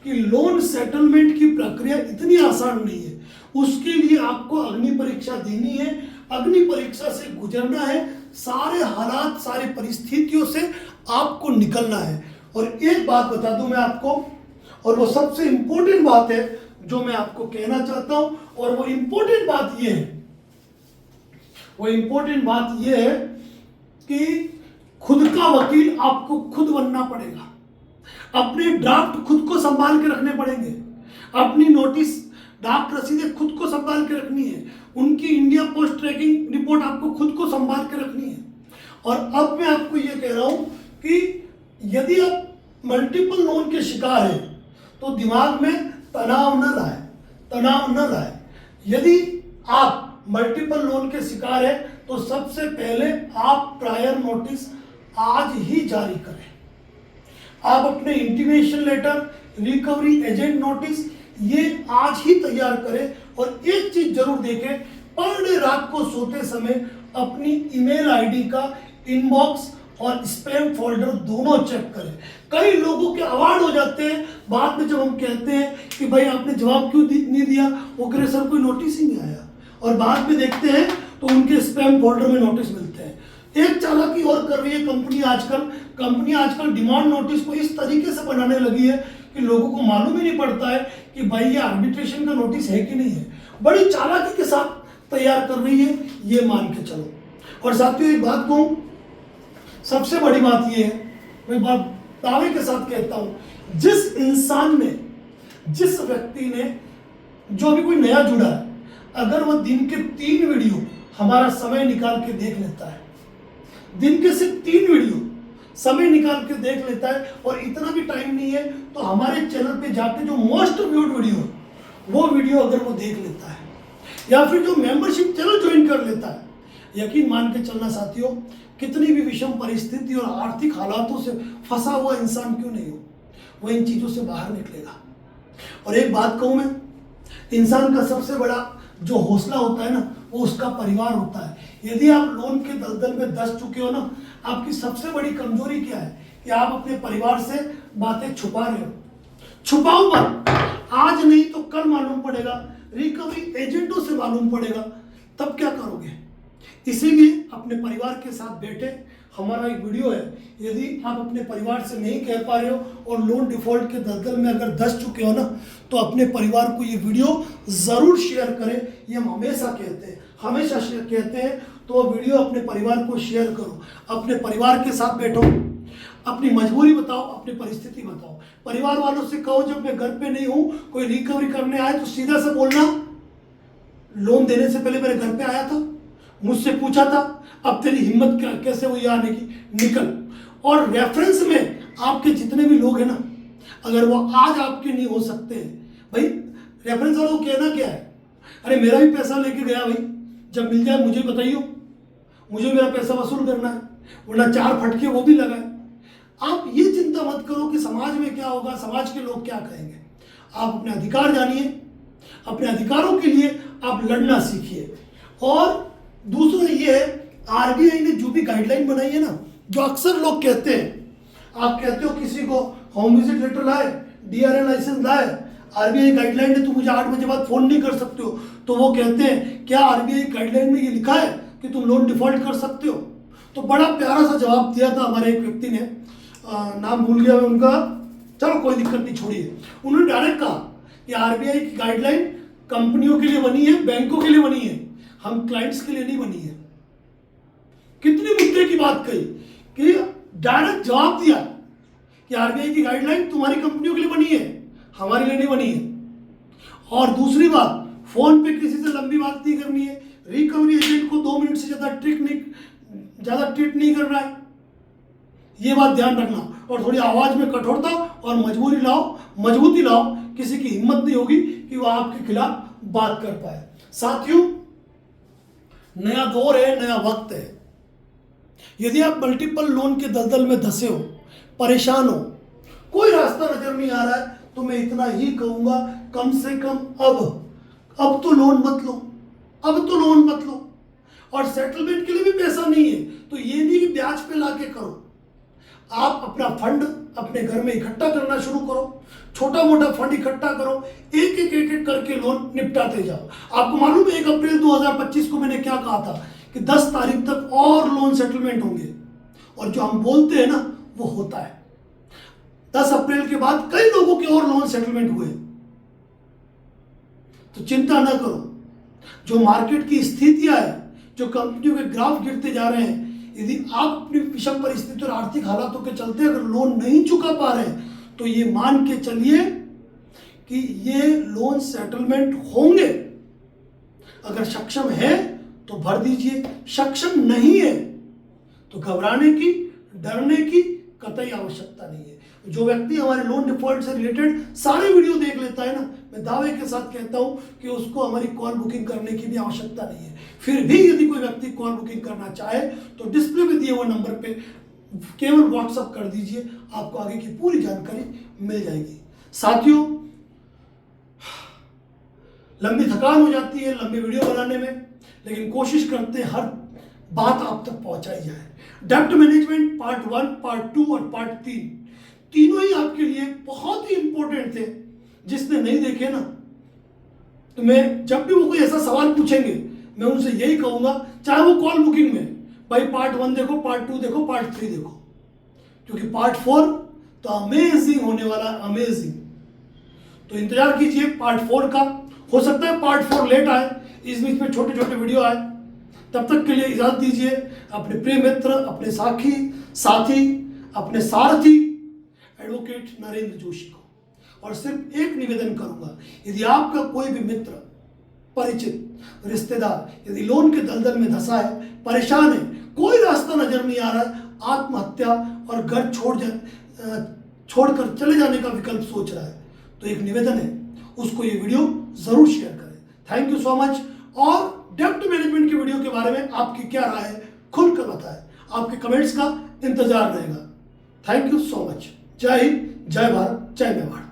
कि लोन सेटलमेंट की प्रक्रिया इतनी आसान नहीं है, उसके लिए आपको अग्नि परीक्षा देनी है, अग्नि परीक्षा से गुजरना है, सारे हालात सारी परिस्थितियों से आपको निकलना है। और एक बात बता दूं मैं आपको, और वो सबसे इंपॉर्टेंट बात है जो मैं आपको कहना चाहता हूं, और वो इंपॉर्टेंट बात ये है, वो इंपॉर्टेंट बात ये है कि खुद का वकील आपको खुद बनना पड़ेगा, अपने ड्राफ्ट खुद को संभाल के रखने पड़ेंगे, अपनी नोटिस डाक रसीदें खुद को संभाल के रखनी है, उनकी इंडिया पोस्ट ट्रैकिंग रिपोर्ट आपको खुद को संभाल के रखनी है। और अब मैं आपको ये कह रहा हूं कि यदि आप मल्टीपल लोन के शिकार हैं तो दिमाग में तनाव न लाए, तनाव न लाए। यदि आप मल्टीपल लोन के शिकार है तो सबसे पहले आप प्रायर नोटिस आज ही जारी करें। आप अपने intimation letter, recovery agent notice ये आज ही तैयार करें। और एक चीज जरूर देखें, पर डे रात को सोते समय अपनी ईमेल आईडी का इनबॉक्स और स्पैम फोल्डर दोनों चेक करें। कई लोगों के अवार्ड हो जाते हैं, बाद में जब हम कहते हैं कि भाई आपने जवाब क्यों नहीं दिया, वो कह रहे सर कोई नोटिस ही नहीं आया, और बाद में देखते हैं तो उनके स्पैम फोल्डर में नोटिस मिलते हैं। एक चालाकी और कर रही है कंपनी आजकल डिमांड नोटिस को इस तरीके से बनाने लगी है कि लोगों को मालूम ही नहीं पड़ता है कि भाई ये आर्बिट्रेशन का नोटिस है कि नहीं है। बड़ी चालाकी के साथ तैयार कर रही है, ये मान के चलो। और साथियों एक बात कहूं, सबसे बड़ी बात ये है, मैं बात दावे के साथ कहता हूं, जिस इंसान ने, जिस व्यक्ति ने, जो अभी कोई नया जुड़ा है, अगर वह दिन के 3 वीडियो हमारा समय निकाल के देख लेता है, दिन के सिर्फ 3 वीडियो समय निकाल के देख लेता है, और इतना भी टाइम नहीं है तो हमारे चैनल पे जाके जो मोस्ट व्यूड वीडियो है वो वीडियो अगर वो देख लेता है, या फिर जो मेंबरशिप चैनल ज्वाइन कर लेता है, यकीन मान के चलना साथियों, कितनी भी विषम परिस्थिति और आर्थिक हालातों से फंसा हुआ इंसान क्यों नहीं हो, वो इन चीजों से बाहर निकलेगा। और एक बात कहूं मैं, इंसान का सबसे बड़ा जो हौसला होता है ना, वो उसका परिवार होता है। यदि आप लोन के दलदल में धंस चुके हो ना, आपकी सबसे बड़ी कमजोरी क्या है कि आप अपने परिवार से बातें छुपा रहे हो। छुपाओ मत, आज नहीं तो कल मालूम पड़ेगा, रिकवरी एजेंटों से मालूम पड़ेगा, तब क्या करोगे। इसीलिए अपने परिवार के साथ बैठे, हमारा एक वीडियो है, यदि आप अपने परिवार से नहीं कह पा रहे हो और लोन डिफॉल्ट के दलदल में अगर धंस चुके हो ना, तो अपने परिवार को ये वीडियो जरूर शेयर करें। ये हम हमेशा कहते हैं, हमेशा कहते हैं, तो वो वीडियो अपने परिवार को शेयर करो, अपने परिवार के साथ बैठो, अपनी मजबूरी बताओ, अपनी परिस्थिति बताओ। परिवार वालों से कहो जब मैं घर पे नहीं हूँ, कोई रिकवरी करने आए तो सीधा से बोलना लोन देने से पहले मेरे घर पे आया था, मुझसे पूछा था अब तेरी हिम्मत क्या कैसे हुई आने की, निकल। और रेफरेंस में आपके जितने भी लोग हैं ना, अगर वो आज आपके नहीं हो सकते भाई, रेफरेंस वालों को कहना क्या है, अरे मेरा भी पैसा लेके गया भाई, जब मिल जाए मुझे बताइयो, मुझे मेरा पैसा वसूल करना है, वरना 4 फटके वो भी लगाए। आप ये चिंता मत करो कि समाज में क्या होगा, समाज के लोग क्या कहेंगे। आप अपने अधिकार जानिए, अपने अधिकारों के लिए आप लड़ना सीखिए। और दूसरा ये है, आरबीआई ने जो भी गाइडलाइन बनाई है ना, जो अक्सर लोग कहते हैं, आप कहते हो किसी को होम विजिट लेटर लाए, डीआरए लाइसेंस लाए, आरबीआई गाइडलाइन है तो मुझे 8 बजे बाद फोन नहीं कर सकते हो, तो वो कहते हैं क्या आरबीआई गाइडलाइन में ये लिखा है कि तुम लोन डिफॉल्ट कर सकते हो। तो बड़ा प्यारा सा जवाब दिया था हमारे एक व्यक्ति ने, नाम भूल गया मैं उनका, चलो कोई दिक्कत नहीं, छोड़िए। उन्होंने डायरेक्ट कहा कि आरबीआई की गाइडलाइन कंपनियों के लिए बनी है, बैंकों के लिए बनी है, हम क्लाइंट्स के लिए नहीं बनी है। कितनी मुद्दे की बात कही कि डायरेक्ट जवाब दिया कि आरबीआई की गाइडलाइन तुम्हारी कंपनियों के लिए बनी है, हमारे लिए नहीं बनी है। और दूसरी बात, फोन पे किसी से लंबी बात नहीं करनी है, रिकवरी एजेंट को 2 मिनट से ज्यादा ट्रीट नहीं करना है, ये बात ध्यान रखना। और थोड़ी आवाज में कठोरता और मजबूती लाओ, किसी की हिम्मत नहीं होगी कि वह आपके खिलाफ बात कर पाए। साथियों, नया दौर है, नया वक्त है। यदि आप मल्टीपल लोन के दलदल में धंसे हो, परेशान हो, कोई रास्ता नजर नहीं आ रहा है, तो मैं इतना ही कहूंगा, कम से कम अब तो लोन मत लो। और सेटलमेंट के लिए भी पैसा नहीं है, तो ये नहीं कि ब्याज पे लाके करो। आप अपना फंड अपने घर में इकट्ठा करना शुरू करो, छोटा मोटा फंड इकट्ठा करो, एक एक करके लोन निपटाते जाओ। आपको मालूम है 1 अप्रैल 2025 को मैंने क्या कहा था कि 10 तारीख तक और लोन सेटलमेंट होंगे, और जो हम बोलते हैं ना वो होता है। 10 अप्रैल के बाद कई लोगों के और लोन सेटलमेंट हुए। तो चिंता ना करो, जो मार्केट की स्थितियां है, जो कंपनियों के ग्राफ गिरते जा रहे हैं, यदि आप अपनी विषम परिस्थिति और आर्थिक हालातों के चलते अगर लोन नहीं चुका पा रहे हैं, तो ये मान के चलिए कि ये लोन सेटलमेंट होंगे। अगर सक्षम है तो भर दीजिए, सक्षम नहीं है तो घबराने की, डरने की कतई आवश्यकता नहीं है। जो व्यक्ति हमारे लोन डिफॉल्ट से रिलेटेड सारे वीडियो देख लेता है ना, मैं दावे के साथ कहता हूं कि उसको हमारी कॉल बुकिंग करने की भी आवश्यकता नहीं है। फिर भी यदि कोई व्यक्ति कॉल बुकिंग करना चाहे तो डिस्प्ले में दिए हुए नंबर पे केवल व्हाट्सएप कर दीजिए, आपको आगे की पूरी जानकारी मिल जाएगी। साथियों, लंबी थकान हो जाती है लंबी वीडियो बनाने में, लेकिन कोशिश करते हैं हर बात आप तक पहुंचाई जाए। डेब्ट मैनेजमेंट पार्ट 1, पार्ट 2 और पार्ट 3 तीनों ही आपके लिए बहुत ही इंपॉर्टेंट थे। जिसने नहीं देखे ना, तो मैं जब भी वो कोई ऐसा सवाल पूछेंगे, मैं उनसे यही कहूंगा, चाहे वो कॉल बुकिंग में, भाई पार्ट 1 देखो, पार्ट 2 देखो, पार्ट 3 देखो, क्योंकि पार्ट 4 तो अमेजिंग होने वाला, अमेजिंग। तो इंतजार कीजिए पार्ट 4 का। हो सकता है पार्ट 4 लेट आए, इस बीच में छोटे छोटे वीडियो आए। तब तक के लिए इजाजत दीजिए। अपने प्रिय मित्र, अपने साथी, अपने सारथी एडवोकेट नरेंद्र जोशी को। और सिर्फ एक निवेदन करूंगा, यदि आपका कोई भी मित्र, परिचित, रिश्तेदार यदि लोन के दलदल में धंसा है, परेशान है, कोई रास्ता नजर नहीं आ रहा है, आत्महत्या और घर छोड़कर चले जाने का विकल्प सोच रहा है, तो एक निवेदन है, उसको ये वीडियो जरूर शेयर करें। Thank you so much. और डेब्ट मैनेजमेंट की वीडियो के बारे में आपकी क्या राय है, खुलकर बताएं। आपके कमेंट्स का इंतजार रहेगा। Thank you so much. जय हिंद, जय भारत, जय मेवाड़।